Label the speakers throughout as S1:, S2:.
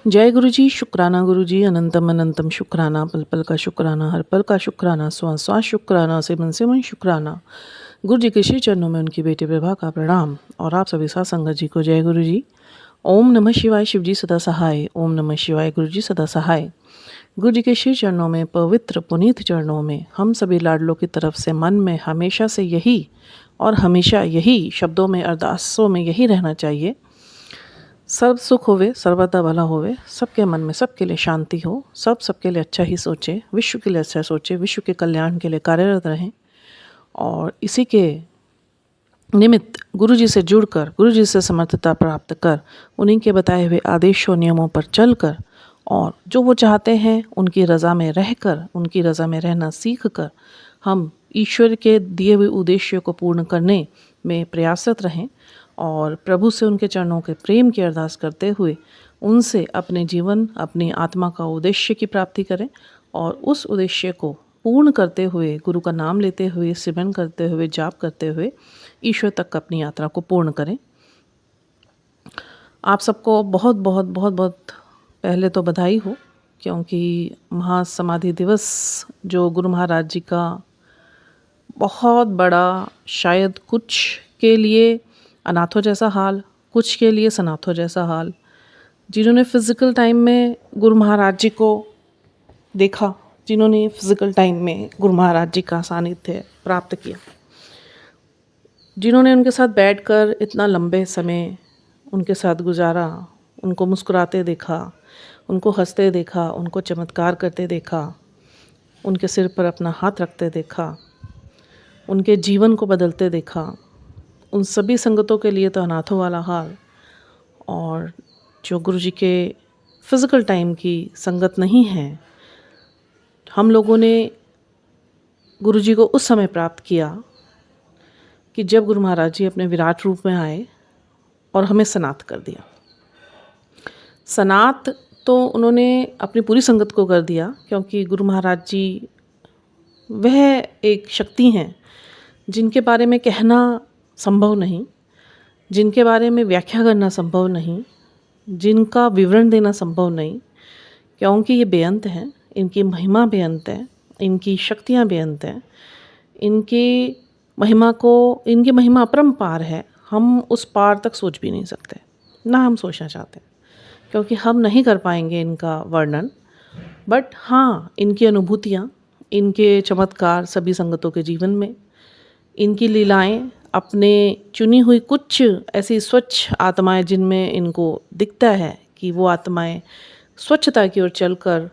S1: जय गुरु जी, शुक्राना गुरु जी, अनंतम अनंतम शुक्राना, पल पल का शुक्राना, हर पल का शुक्राना, श्वास श्वास शुक्राना, से मन शुक्राना। गुरु जी के श्री चरणों में उनकी बेटी प्रभा का प्रणाम और आप सभी साथ संगत जी को जय गुरु जी। ओम नमः शिवाय, शिव जी सदा सहाय। ओम नमः शिवाय, गुरु जी सदा सहाय। गुरु जी के श्री चरणों में, पवित्र पुनीत चरणों में हम सभी लाडलों की तरफ से मन में हमेशा से यही और हमेशा यही शब्दों में, अरदासों में यही रहना चाहिए। सर्व सुख होवे, सर्वदा भला होवे, सबके मन में सबके लिए शांति हो, सब सबके लिए अच्छा ही सोचे, विश्व के लिए अच्छा सोचे, विश्व के कल्याण के लिए कार्यरत रहें। और इसी के निमित्त गुरु जी से जुड़कर, गुरु जी से समर्थता प्राप्त कर, उन्हीं के बताए हुए आदेशों नियमों पर चलकर और जो वो चाहते हैं उनकी रज़ा में रहकर, उनकी रज़ा में रहना सीख कर हम ईश्वर के दिए हुए उद्देश्य को पूर्ण करने में प्रयासरत रहें और प्रभु से उनके चरणों के प्रेम की अरदास करते हुए उनसे अपने जीवन, अपनी आत्मा का उद्देश्य की प्राप्ति करें और उस उद्देश्य को पूर्ण करते हुए, गुरु का नाम लेते हुए, सिमरन करते हुए, जाप करते हुए ईश्वर तक अपनी यात्रा को पूर्ण करें। आप सबको बहुत बहुत बहुत बहुत पहले तो बधाई हो, क्योंकि महासमाधि दिवस जो गुरु महाराज जी का बहुत बड़ा, शायद कुछ के लिए अनाथों जैसा हाल, कुछ के लिए सनाथों जैसा हाल, जिन्होंने फिज़िकल टाइम में गुरु महाराज जी को देखा, जिन्होंने फिज़िकल टाइम में गुरु महाराज जी का सानिध्य प्राप्त किया, जिन्होंने उनके साथ बैठकर इतना लंबे समय उनके साथ गुजारा, उनको मुस्कुराते देखा, उनको हंसते देखा, उनको चमत्कार करते देखा, उनके सिर पर अपना हाथ रखते देखा, उनके जीवन को बदलते देखा, उन सभी संगतों के लिए तो अनाथों वाला हाल। और जो गुरु जी के फिज़िकल टाइम की संगत नहीं है, हम लोगों ने गुरु जी को उस समय प्राप्त किया कि जब गुरु महाराज जी अपने विराट रूप में आए और हमें सनात कर दिया। सनात तो उन्होंने अपनी पूरी संगत को कर दिया, क्योंकि गुरु महाराज जी वह एक शक्ति हैं जिनके बारे में कहना संभव नहीं, जिनके बारे में व्याख्या करना संभव नहीं, जिनका विवरण देना संभव नहीं, क्योंकि ये बेअंत हैं, इनकी महिमा बेअंत है, इनकी शक्तियाँ बेअंत हैं, इनकी महिमा अपरंपार है। हम उस पार तक सोच भी नहीं सकते, ना हम सोचना चाहते, क्योंकि हम नहीं कर पाएंगे इनका वर्णन। बट हाँ, इनकी अनुभूतियाँ, इनके चमत्कार सभी संगतों के जीवन में, इनकी लीलाएं, अपने चुनी हुई कुछ ऐसी स्वच्छ आत्माएं जिनमें इनको दिखता है कि वो आत्माएं स्वच्छता की ओर चलकर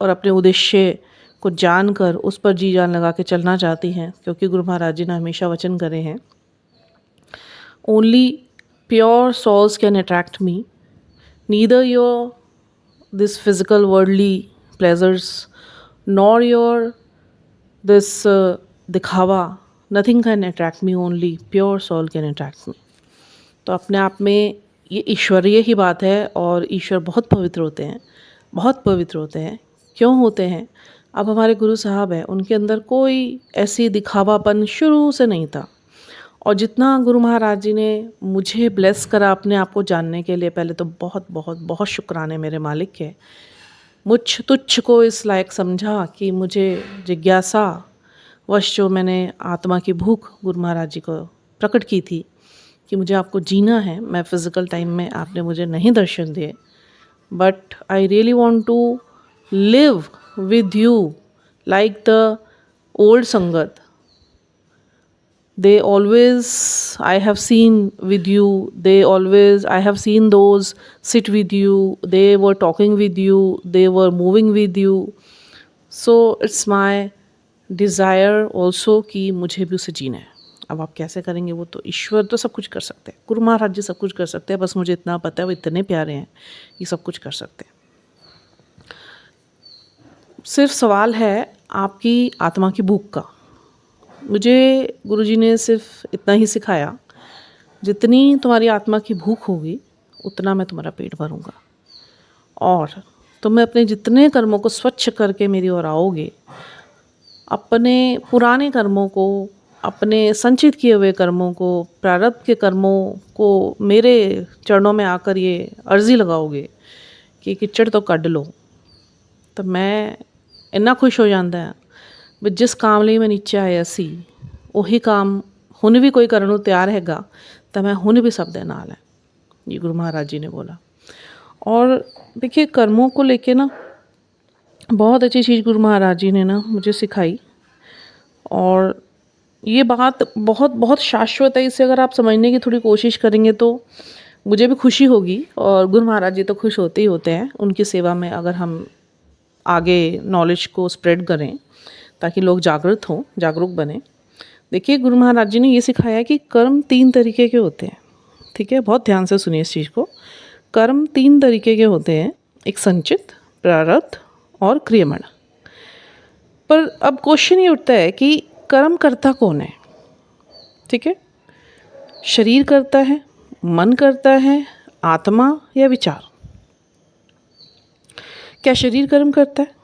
S1: और अपने उद्देश्य को जानकर उस पर जी जान लगा के चलना चाहती हैं, क्योंकि गुरु महाराज जी ने हमेशा वचन करे हैं, only pure souls can attract me, neither your this physical worldly pleasures nor your this दिखावा, nothing can attract me, only pure soul can attract me. तो अपने आप में ये ईश्वरीय ही बात है और ईश्वर बहुत पवित्र होते हैं, बहुत पवित्र होते हैं। क्यों होते हैं? अब हमारे गुरु साहब हैं, उनके अंदर कोई ऐसी दिखावापन शुरू से नहीं था। और जितना गुरु महाराज जी ने मुझे ब्लेस करा अपने आप को जानने के लिए, पहले तो बहुत बहुत बहुत शुक्राने मेरे मालिक के। मुझ तुच्छ को इस लायक समझा कि मुझे जिज्ञासा वश जो मैंने आत्मा की भूख गुरु महाराज जी को प्रकट की थी कि मुझे आपको जीना है। मैं फ़िज़िकल टाइम में आपने मुझे नहीं दर्शन दिए, but I really want to live with you like the old संगत। They always, I have seen with you, I have seen those sit with you, they were talking with you, they were moving with you. So it's my desire also कि मुझे भी उसे जीना है। अब आप कैसे करेंगे? वो तो ईश्वर तो सब कुछ कर सकते हैं, गुरु महाराज जी सब कुछ कर सकते हैं, बस मुझे इतना पता है वो इतने प्यारे हैं, ये सब कुछ कर सकते हैं। सिर्फ सवाल है आपकी आत्मा की भूख का। मुझे गुरुजी ने सिर्फ इतना ही सिखाया, जितनी तुम्हारी आत्मा की भूख होगी उतना मैं तुम्हारा पेट भरूँगा, और तुम अपने जितने कर्मों को स्वच्छ करके मेरी ओर आओगे, अपने पुराने कर्मों को, अपने संचित किए हुए कर्मों को, प्रारब्ध के कर्मों को मेरे चरणों में आकर ये अर्जी लगाओगे ਕਿ ਕਿੱਚੜ ਤੋਂ ਕੱਢ ਲਓ, ਤਾਂ ਮੈਂ ਇੰਨਾ ਖੁਸ਼ ਹੋ ਜਾਂਦਾ ਵੀ ਜਿਸ ਕਾਮ ਲਈ ਮੈਂ ਨੀਚੇ ਆਇਆ ਸੀ ਉਹੀ काम ਹੁਣ भी कोई ਕਰਨ ਨੂੰ ਤਿਆਰ ਹੈਗਾ ਤਾਂ मैं ਹੁਣ भी सब दे नाल है, ये गुरु महाराज जी ने बोला। और देखिए कर्मों को लेके ना बहुत अच्छी चीज़ गुरु महाराज जी ने ना मुझे सिखाई, और ये बात बहुत बहुत शाश्वत है। इसे अगर आप समझने की थोड़ी कोशिश करेंगे तो मुझे भी खुशी होगी, और गुरु महाराज जी तो खुश होते ही होते हैं उनकी सेवा में अगर हम आगे नॉलेज को स्प्रेड करें ताकि लोग जागृत हों, जागरूक बने। देखिए गुरु महाराज जी ने ये सिखाया कि कर्म 3 तरीके के होते हैं, ठीक है, बहुत ध्यान से सुनिए इस चीज़ को। कर्म 3 तरीके के होते हैं, एक संचित, प्रारब्ध और क्रियमण। पर अब क्वेश्चन ये उठता है कि कर्म करता कौन है, ठीक है, शरीर करता है, मन करता है, आत्मा या विचार? क्या शरीर कर्म करता है?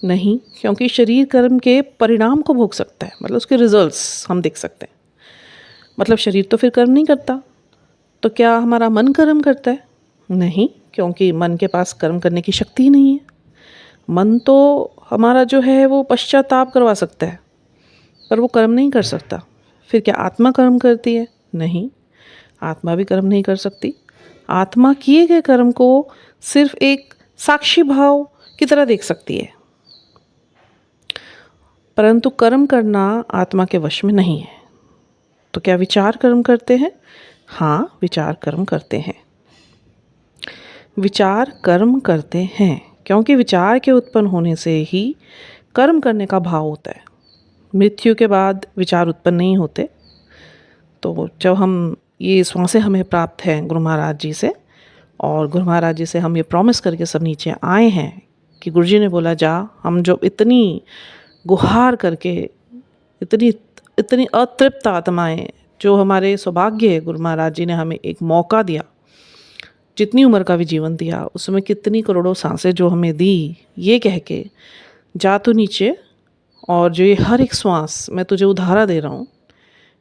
S1: नहीं, क्योंकि शरीर कर्म के परिणाम को भोग सकता है, मतलब उसके रिजल्ट्स हम देख सकते हैं। मतलब शरीर तो फिर कर्म नहीं करता, तो क्या हमारा मन कर्म करता है? नहीं, क्योंकि मन के पास कर्म करने की शक्ति ही नहीं है। मन तो हमारा जो है वो पश्चाताप करवा सकता है, पर वो कर्म नहीं कर सकता। फिर क्या आत्मा कर्म करती है? नहीं, आत्मा भी कर्म नहीं कर सकती। आत्मा किए गए कर्म को सिर्फ एक साक्षी भाव की तरह देख सकती है, परंतु कर्म करना आत्मा के वश में नहीं है। तो क्या विचार कर्म करते हैं? हाँ, विचार कर्म करते हैं। विचार कर्म करते हैं क्योंकि विचार के उत्पन्न होने से ही कर्म करने का भाव होता है। मृत्यु के बाद विचार उत्पन्न नहीं होते। तो जब हम ये श्वासें हमें प्राप्त हैं गुरु महाराज जी से, और गुरु महाराज जी से हम ये प्रॉमिस करके सब नीचे आए हैं कि गुरु जी ने बोला जा, हम जो इतनी गुहार करके इतनी अतृप्त आत्माएं, जो हमारे सौभाग्य है, गुरु महाराज जी ने हमें एक मौका दिया, जितनी उम्र का भी जीवन दिया उसमें कितनी करोड़ों सांसें जो हमें दी, ये कह के जा तू नीचे, और जो ये हर एक श्वास मैं तुझे उधारा दे रहा हूँ,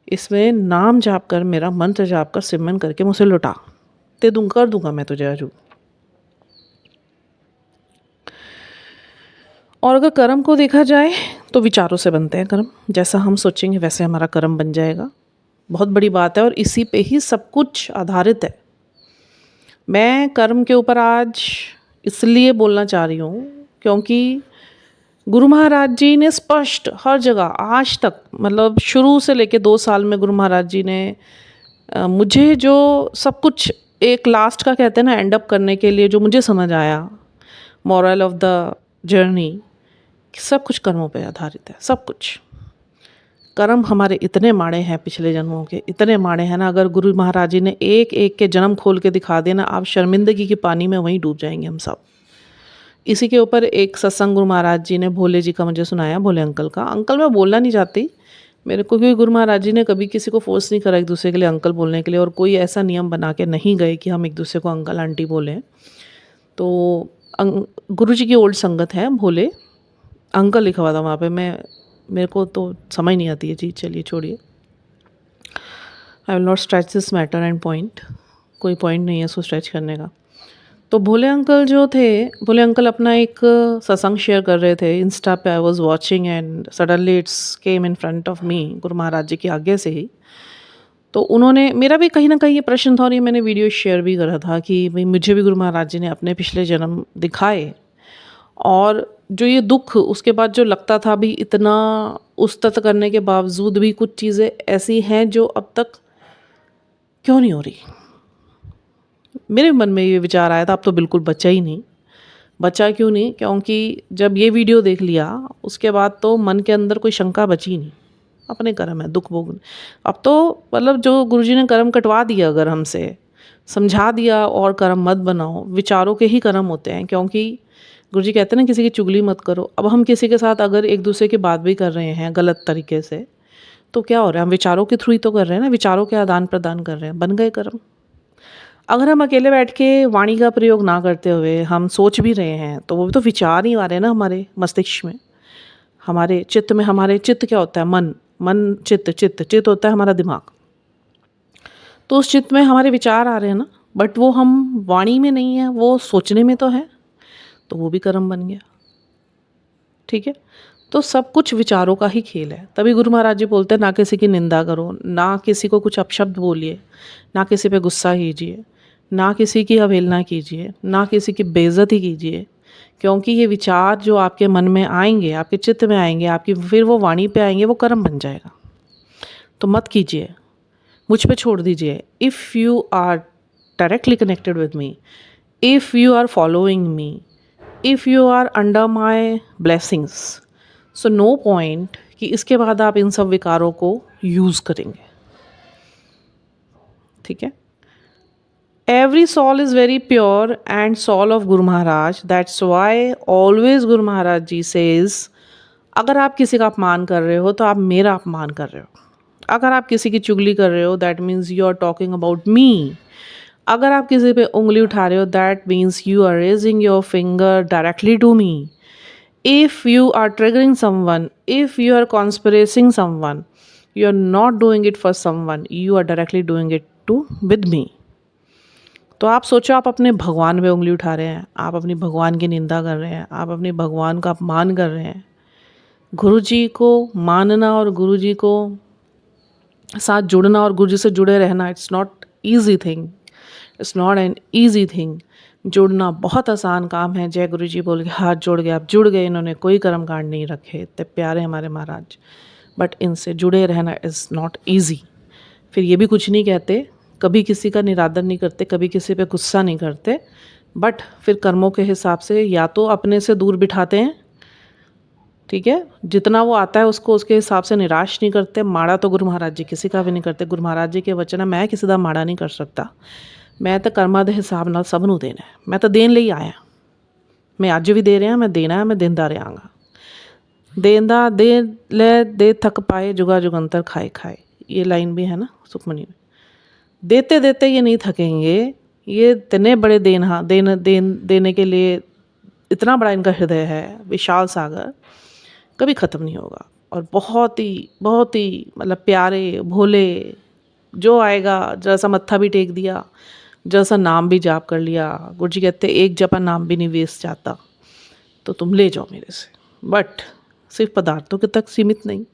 S1: इसमें नाम जाप कर, मेरा मंत्र जाप कर, सिमरन करके मुझे लुटा, ते कर दूंगा मैं तुझे अजू। और अगर कर्म को देखा जाए तो विचारों से बनते हैं कर्म। जैसा हम सोचेंगे वैसे हमारा कर्म बन जाएगा। बहुत बड़ी बात है, और इसी पे ही सब कुछ आधारित है। मैं कर्म के ऊपर आज इसलिए बोलना चाह रही हूँ क्योंकि गुरु महाराज जी ने स्पष्ट हर जगह आज तक, मतलब शुरू से लेके 2 साल में गुरु महाराज जी ने मुझे जो सब कुछ एक लास्ट का कहते हैं ना, एंड अप करने के लिए जो मुझे समझ आया, मॉरल ऑफ द जर्नी, सब कुछ कर्मों पे आधारित है। सब कुछ कर्म हमारे इतने माड़े हैं, पिछले जन्मों के इतने माड़े हैं ना, अगर गुरु महाराज जी ने एक एक के जन्म खोल के दिखा देना, आप शर्मिंदगी के पानी में वहीं डूब जाएंगे हम सब। इसी के ऊपर एक सत्संग गुरु महाराज जी ने भोले जी का मुझे सुनाया, भोले अंकल का। अंकल मैं बोलना नहीं चाहती मेरे को, क्योंकि गुरु महाराज जी ने कभी किसी को फोर्स नहीं करा एक दूसरे के लिए अंकल बोलने के लिए, और कोई ऐसा नियम बना के नहीं गए कि हम एक दूसरे को अंकल आंटी बोलें। तो गुरु जी की ओल्ड संगत है, भोले अंकल लिखा हुआ था वहाँ पे। मेरे को तो समझ नहीं आती है चीज़, चलिए छोड़िए। I will not stretch this matter and point, कोई पॉइंट नहीं है इसको स्ट्रेच करने का। तो भोले अंकल जो थे, भोले अंकल अपना एक सत्संग शेयर कर रहे थे इंस्टा पे। I was watching and suddenly it's came in front of me, Guru Maharaj जी की आज्ञा से ही। तो उन्होंने, मेरा भी कहीं ना कहीं ये प्रश्न था, और ये मैंने वीडियो शेयर भी करा था कि भाई मुझे भी गुरु महाराज जी ने अपने पिछले जन्म दिखाए, और जो ये दुख उसके बाद जो लगता था भी, इतना उस्तत करने के बावजूद भी कुछ चीज़ें ऐसी हैं जो अब तक क्यों नहीं हो रही। मेरे मन में ये विचार आया था, अब तो बिल्कुल बचा ही नहीं। बचा क्यों नहीं? क्योंकि जब ये वीडियो देख लिया उसके बाद तो मन के अंदर कोई शंका बची नहीं। अपने कर्म है, दुख भोग। अब तो मतलब जो गुरुजी ने कर्म कटवा दिया, अगर हमसे समझा दिया और कर्म मत बनाओ, विचारों के ही कर्म होते हैं। क्योंकि गुरुजी कहते हैं ना, किसी की चुगली मत करो। अब हम किसी के साथ अगर एक दूसरे की बात भी कर रहे हैं गलत तरीके से, तो क्या हो रहा है, हम विचारों के थ्रू ही तो कर रहे हैं ना, विचारों के आदान प्रदान कर रहे हैं, बन गए कर्म। अगर हम अकेले बैठ के वाणी का प्रयोग ना करते हुए हम सोच भी रहे हैं, तो वो भी तो विचार ही आ रहे हैं ना हमारे मस्तिष्क में, हमारे चित्त में। हमारे चित्त क्या होता है? मन चित्त होता है हमारा दिमाग। तो उस चित्त में हमारे विचार आ रहे हैं ना, बट वो हम वाणी में नहीं है, वो सोचने में तो है। तो वो भी कर्म बन गया। ठीक है, तो सब कुछ विचारों का ही खेल है। तभी गुरु महाराज जी बोलते हैं ना किसी की निंदा करो, ना किसी को कुछ अपशब्द बोलिए, ना किसी पे गुस्सा कीजिए, ना किसी की अवहेलना कीजिए, ना किसी की बेइज्जती कीजिए, क्योंकि ये विचार जो आपके मन में आएंगे, आपके चित्त में आएंगे, आपकी फिर वो वाणी पे आएंगे, वो कर्म बन जाएगा। तो मत कीजिए, मुझ पे छोड़ दीजिए। If you are directly connected with me, if you are following me, if you are under my blessings, so no point कि इसके बाद आप इन सब विकारों को यूज़ करेंगे। ठीक है, every soul is very pure and soul of Guru Maharaj. That's why always Guru Maharaj ji says, अगर आप किसी का अपमान कर रहे हो तो आप मेरा अपमान कर रहे हो। अगर आप किसी की चुगली कर रहे हो that means you are talking about me. अगर आप किसी पे उंगली उठा रहे हो that means you are raising your finger directly to me. If you are triggering someone, if you are conspiracing someone, you are not doing it for someone, you are directly doing it to with me. तो आप सोचो, आप अपने भगवान पे उंगली उठा रहे हैं, आप अपनी भगवान की निंदा कर रहे हैं, आप अपने भगवान का अपमान कर रहे हैं। गुरु जी को मानना और गुरु जी को साथ जुड़ना और गुरु जी से जुड़े रहना, it's not easy thing, it's not an easy thing. जुड़ना बहुत आसान काम है। जय गुरु जी बोल के हाथ जोड़ गए, आप जुड़ गए, इन्होंने कोई कर्म कांड नहीं रखे, इतने प्यारे हमारे महाराज, बट इनसे जुड़े रहना इज़ नॉट ईजी। फिर ये भी कुछ नहीं कहते, कभी किसी का निरादर नहीं करते, कभी किसी पे गुस्सा नहीं करते, बट फिर कर्मों के हिसाब से या तो अपने से दूर बिठाते हैं, ठीक है, जितना वो आता है उसको उसके हिसाब से निराश नहीं करते। माड़ा तो गुरु महाराज जी किसी का भी नहीं करते। गुरु महाराज जी के वचन है, मैं किसी का माड़ा नहीं कर सकता, मैं तो कर्मां दे हिसाब नाल सब नूं देना है, मैं तो देन ਲਈ आया, मैं अज भी दे रहा, मैं देना है, मैं देंदा रहांगा। देंदा दे ले दे थक पाए, जुगा जुगंतर खाए खाए, ये लाइन भी है ना सुखमनी में। देते देते ये नहीं थकेंगे, ये इतने बड़े देने के लिए इतना बड़ा इनका हृदय है, विशाल सागर, कभी ख़त्म नहीं होगा। और बहुत ही मतलब प्यारे भोले, जो आएगा जैसा मत्था भी टेक दिया, जैसा नाम भी जाप कर लिया। गुरु जी कहते एक जपा नाम भी नहीं वेस्ट जाता, तो तुम ले जाओ मेरे से। बट सिर्फ पदार्थों के तक सीमित नहीं,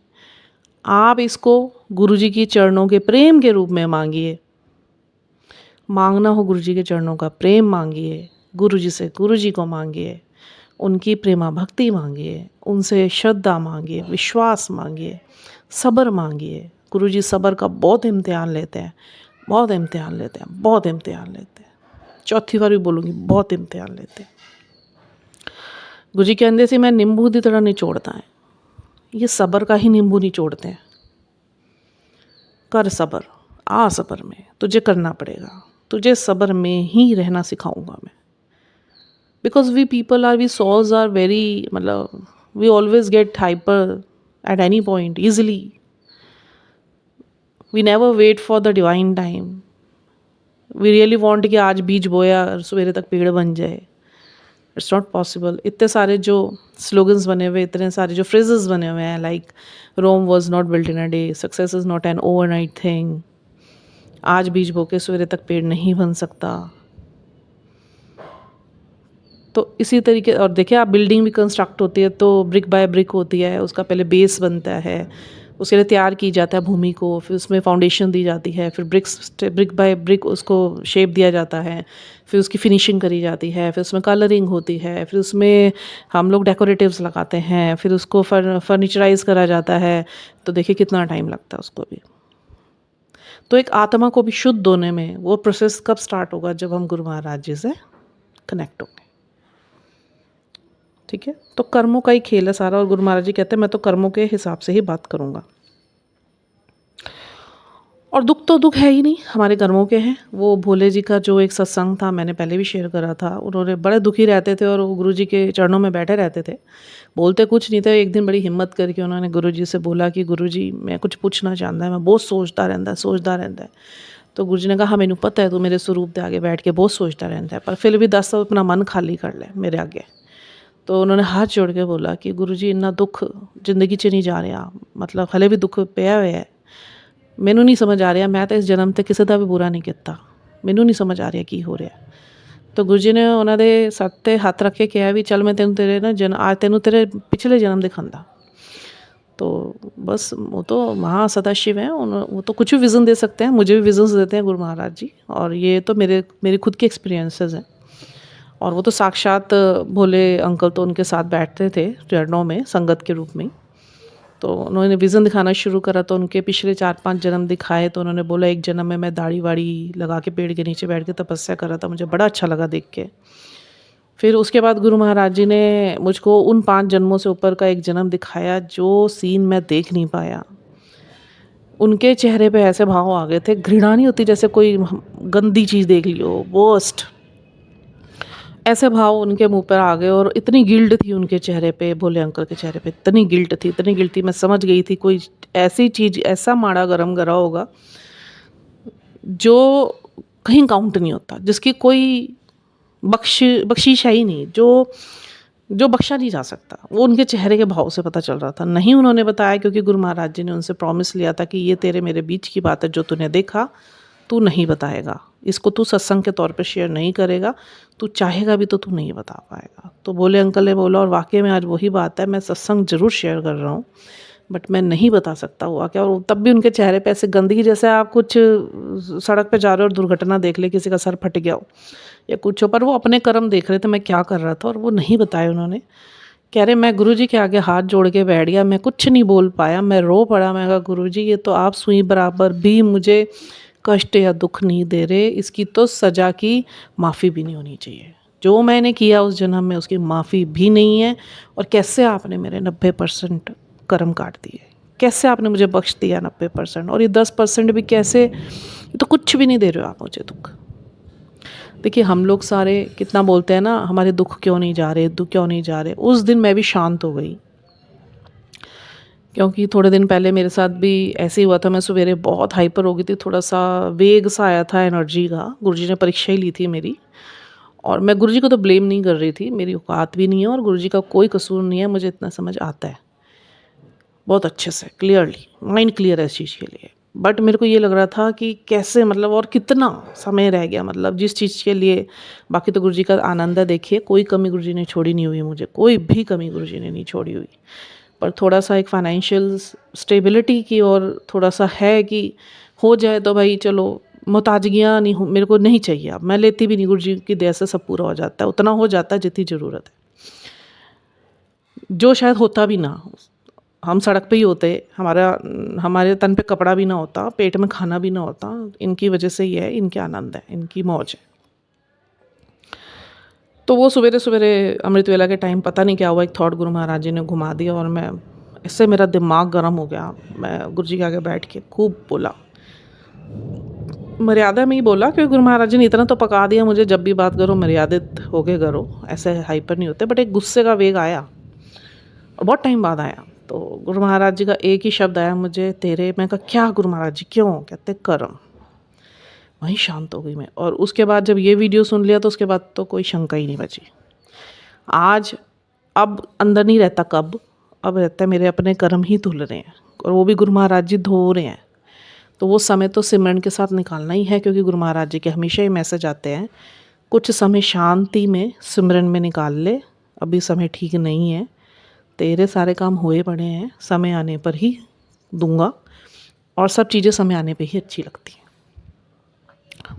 S1: आप इसको गुरु जी की चरणों के प्रेम के रूप में मांगिए। मांगना हो गुरु जी के चरणों का प्रेम मांगिए, गुरु जी से गुरु जी को मांगिए, उनकी प्रेमा भक्ति मांगिए, उनसे श्रद्धा मांगिए, विश्वास मांगिए, सब्र मांगिए। गुरु जी सब्र का बहुत इम्तिहान लेते हैं, बहुत इम्तिहान लेते हैं, बहुत इम्तिहान लेते हैं। चौथी बार भी बोलूँगी, बहुत इम्तिहान लेते हैं। गुरु जी कहते थे मैं नींबू की तरह निचोड़ता है, ये सब्र का ही नींबू निचोड़ते हैं। कर सब्र, आ सब्र में, तुझे करना पड़ेगा, तुझे सब्र में ही रहना सिखाऊंगा मैं। Because we people are, we souls are very, मतलब we always get hyper at any point easily. We never wait for the divine time. We really want कि आज बीज बोया और सवेरे तक पेड़ बन जाए। It's not possible. इतने सारे जो स्लोगन्स बने हुए, इतने सारे जो फ्रेजेस बने हुए हैं, like Rome was not built in a day, success is not an overnight thing, आज बीज बो के सवेरे तक पेड़ नहीं बन सकता। तो इसी तरीके, और देखिए आप बिल्डिंग भी कंस्ट्रक्ट होती है तो ब्रिक बाय ब्रिक होती है, उसका पहले बेस बनता है, उसके लिए तैयार की जाता है भूमि को, फिर उसमें फाउंडेशन दी जाती है, फिर ब्रिक बाय ब्रिक उसको शेप दिया जाता है, फिर उसकी फिनिशिंग करी जाती है, फिर उसमें कलरिंग होती है, फिर उसमें हम लोग डेकोरेटिव्स लगाते हैं, फिर उसको फर्नीचराइज करा जाता है। तो देखिए कितना टाइम लगता है उसको भी। तो एक आत्मा को भी शुद्ध होने में वो प्रोसेस कब स्टार्ट होगा? जब हम गुरु महाराज जी से कनेक्ट होंगे। ठीक है, तो कर्मों का ही खेल है सारा, और गुरु महाराज जी कहते हैं मैं तो कर्मों के हिसाब से ही बात करूँगा। और दुख तो दुख है ही नहीं, हमारे कर्मों के हैं। वो भोले जी का जो एक सत्संग था, मैंने पहले भी शेयर करा था, उन्होंने बड़े दुखी रहते थे और वो गुरु जी के चरणों में बैठे रहते थे, बोलते कुछ नहीं थे। एक दिन बड़ी हिम्मत करके उन्होंने गुरु जी से बोला कि गुरु जी मैं कुछ पूछना चाहता है, मैं बहुत सोचता रहता है। तो गुरु जी ने कहा मैनू पता है तू मेरे स्वरूप के आगे बैठ के बहुत सोचता रहता है, पर फिर भी दस अपना मन खाली कर ले मेरे आगे। तो उन्होंने हाथ जोड़ के बोला कि गुरु जी इन्ना दुख जिंदगी च नहीं जा रहा, मतलब हले भी दुख पिया हुआ है, मैनू नहीं समझ आ रहा, मैं तो इस जन्म ते किसी का भी बुरा नहीं किया, मैनू नहीं समझ आ रहा की हो रहा। तो गुरु जी ने उन्होंने सर ते हੱਥ रख के कहा भी चल मैं तेन तेरे ना आज तेनों तेरे पिछले जन्म दिखांदा। तो बस वो तो महा सदाशिव हैं, वो तो कुछ भी विज़न दे सकते हैं, मुझे भी विज़न्स देते हैं गुरु महाराज जी, और ये तो मेरी खुद की एक्सपीरियंसेस हैं। और वो तो साक्षात भोले अंकल तो उनके साथ बैठते थे चरणों में संगत के रूप में। तो उन्होंने विज़न दिखाना शुरू करा तो उनके पिछले 4-5 जन्म दिखाए, तो उन्होंने बोला एक जन्म में मैं दाढ़ी वाड़ी लगा के पेड़ के नीचे बैठ के तपस्या कर रहा था, मुझे बड़ा अच्छा लगा देख के। फिर उसके बाद गुरु महाराज जी ने मुझको उन 5 जन्मों से ऊपर का एक जन्म दिखाया जो सीन मैं देख नहीं पाया। उनके चेहरे पे ऐसे भाव आ गए थे, घृणा नहीं होती जैसे कोई गंदी चीज़ देख ली हो, वर्स्ट ऐसे भाव उनके मुंह पर आ गए। और इतनी गिल्ट थी उनके चेहरे पे, भोले अंकल के चेहरे पे इतनी गिल्ट थी, मैं समझ गई थी कोई ऐसी चीज़, ऐसा माड़ा गरम गरा होगा जो कहीं काउंट नहीं होता, जिसकी कोई बख्शीश है ही नहीं, जो बख्शा नहीं जा सकता। वो उनके चेहरे के भाव से पता चल रहा था। नहीं उन्होंने बताया क्योंकि गुरु महाराज जी ने उनसे प्रॉमिस लिया था कि ये तेरे मेरे बीच की बात है, जो तूने देखा तू नहीं बताएगा, इसको तू सत्संग के तौर पे शेयर नहीं करेगा, तू चाहेगा भी तो तू नहीं बता पाएगा। तो भोले अंकल ने बोला और वाकई में आज वही बात है, मैं सत्संग ज़रूर शेयर कर रहा हूँ बट मैं नहीं बता सकता हुआ क्या। और तब भी उनके चेहरे पे ऐसे गंदगी, जैसे आप कुछ सड़क पे जा रहे हो और दुर्घटना देख ले, किसी का सर फट गया हो या कुछ हो, पर वो अपने कर्म देख रहे थे मैं क्या कर रहा था, और वो नहीं बताए उन्होंने। कह रहे मैं गुरुजी के आगे हाथ जोड़ के बैठ गया, मैं कुछ नहीं बोल पाया, मैं रो पड़ा। मैं कहा गुरुजी ये तो आप सुई बराबर भी मुझे कष्ट या दुख नहीं दे रहे, इसकी तो सज़ा की माफ़ी भी नहीं होनी चाहिए, जो मैंने किया उस जन्म में उसकी माफ़ी भी नहीं है। और कैसे आपने मेरे 90% कर्म काट दिए, कैसे आपने मुझे बख्श दिया 90%, और ये 10% भी कैसे, ये तो कुछ भी नहीं दे रहे हो आप मुझे दुख। देखिए हम लोग सारे कितना बोलते हैं ना, हमारे दुख क्यों नहीं जा रहे, दुख क्यों नहीं जा रहे। उस दिन मैं भी शांत हो गई, क्योंकि थोड़े दिन पहले मेरे साथ भी ऐसे ही हुआ था। मैं सवेरे बहुत हाइपर हो गई थी, थोड़ा सा वेग सा आया था एनर्जी का। गुरुजी ने परीक्षा ही ली थी मेरी, और मैं गुरुजी को तो ब्लेम नहीं कर रही थी, मेरी औकात भी नहीं है और गुरुजी का कोई कसूर नहीं है, मुझे इतना समझ आता है बहुत अच्छे से, क्लियरली माइंड क्लियर है इस चीज़ के लिए। बट मेरे को ये लग रहा था कि कैसे, मतलब और कितना समय रह गया, मतलब जिस चीज़ के लिए, बाकी तो गुरुजी का आनंद है। देखिए कोई कमी गुरुजी ने छोड़ी नहीं हुई मुझे, कोई भी कमी गुरुजी ने नहीं छोड़ी हुई। पर थोड़ा सा एक फाइनेंशियल स्टेबिलिटी की और थोड़ा सा है कि हो जाए तो भाई चलो, मोहताजगियाँ नहीं हो, मेरे को नहीं चाहिए। अब मैं लेती भी नहीं, गुरुजी की दया से सब पूरा हो जाता है, उतना हो जाता है जितनी ज़रूरत है, जो शायद होता भी ना हो। हम सड़क पे ही होते, हमारे तन पे कपड़ा भी ना होता, पेट में खाना भी ना होता। इनकी वजह से ही है, इनके आनंद है, इनकी मौज है। तो वो सवेरे सवेरे अमृत वेला के टाइम पता नहीं क्या हुआ, एक थॉट गुरु महाराज जी ने घुमा दिया और मैं, इससे मेरा दिमाग गर्म हो गया। मैं गुरुजी के आगे बैठ के खूब बोला, मर्यादा में ही बोला, क्योंकि गुरु महाराज जी ने इतना तो पका दिया मुझे, जब भी बात करो मर्यादित होके करो, ऐसे हाइपर नहीं होते। बट एक गुस्से का वेग आया और बहुत टाइम बाद आया। तो गुरु महाराज जी का एक ही शब्द आया मुझे, तेरे। मैं कहा क्या गुरु महाराज जी, क्यों? कहते कर्म। वहीं शांत हो गई मैं। और उसके बाद जब ये वीडियो सुन लिया तो उसके बाद तो कोई शंका ही नहीं बची। आज अब अंदर नहीं रहता कब, अब रहता है मेरे अपने कर्म ही धुल रहे हैं, और वो भी गुरु महाराज जी धो रहे हैं। तो वो समय तो सिमरन के साथ निकालना ही है, क्योंकि गुरु महाराज जी के हमेशा ही मैसेज आते हैं, कुछ समय शांति में सिमरन में निकाल ले, अभी समय ठीक नहीं है, तेरे सारे काम हुए पड़े हैं, समय आने पर ही दूंगा, और सब चीज़ें समय आने पे ही अच्छी लगती हैं।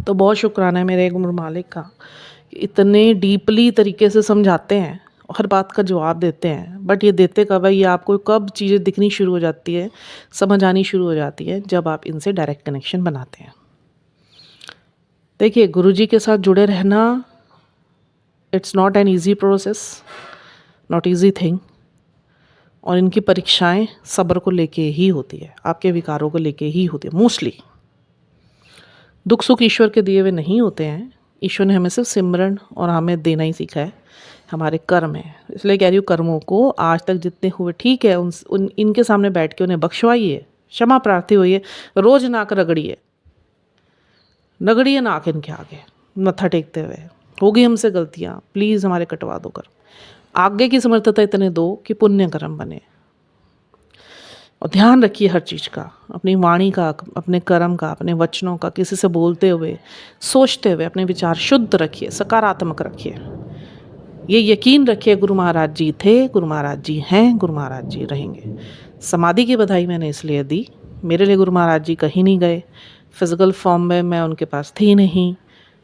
S1: तो बहुत शुक्राना है मेरे गुरु मालिक का, इतने डीपली तरीके से समझाते हैं, हर बात का जवाब देते हैं। बट ये देते कब है, ये आपको कब चीज़ें दिखनी शुरू हो जाती है, समझ आनी शुरू हो जाती है, जब आप इनसे डायरेक्ट कनेक्शन बनाते हैं। देखिए गुरुजी के साथ जुड़े रहना, it's not an easy process, not easy thing. और इनकी परीक्षाएं सब्र को लेके ही होती है, आपके विकारों को लेके ही होती है मोस्टली। दुख सुख ईश्वर के दिए हुए नहीं होते हैं, ईश्वर ने हमें सिर्फ सिमरन और हमें देना ही सीखा है, हमारे कर्म है। इसलिए कह रही हूँ, कर्मों को आज तक जितने हुए ठीक है, इनके सामने बैठ के उन्हें बख्शवाइए, क्षमा प्रार्थी होइए, रोज नाक रगड़िए नाक इनके आगे मत्था टेकते हुए, होगी हमसे गलतियाँ, प्लीज़ हमारे कटवा दो कर, आगे की समर्थता इतने दो कि पुण्य कर्म बने। और ध्यान रखिए हर चीज़ का, अपनी वाणी का, अपने कर्म का, अपने वचनों का, किसी से बोलते हुए, सोचते हुए अपने विचार शुद्ध रखिए, सकारात्मक रखिए। ये यकीन रखिए गुरु महाराज जी थे, गुरु महाराज जी हैं, गुरु महाराज जी रहेंगे। समाधि की बधाई मैंने इसलिए दी, मेरे लिए गुरु महाराज जी कहीं नहीं गए। फिज़िकल फॉर्म में मैं उनके पास थी नहीं,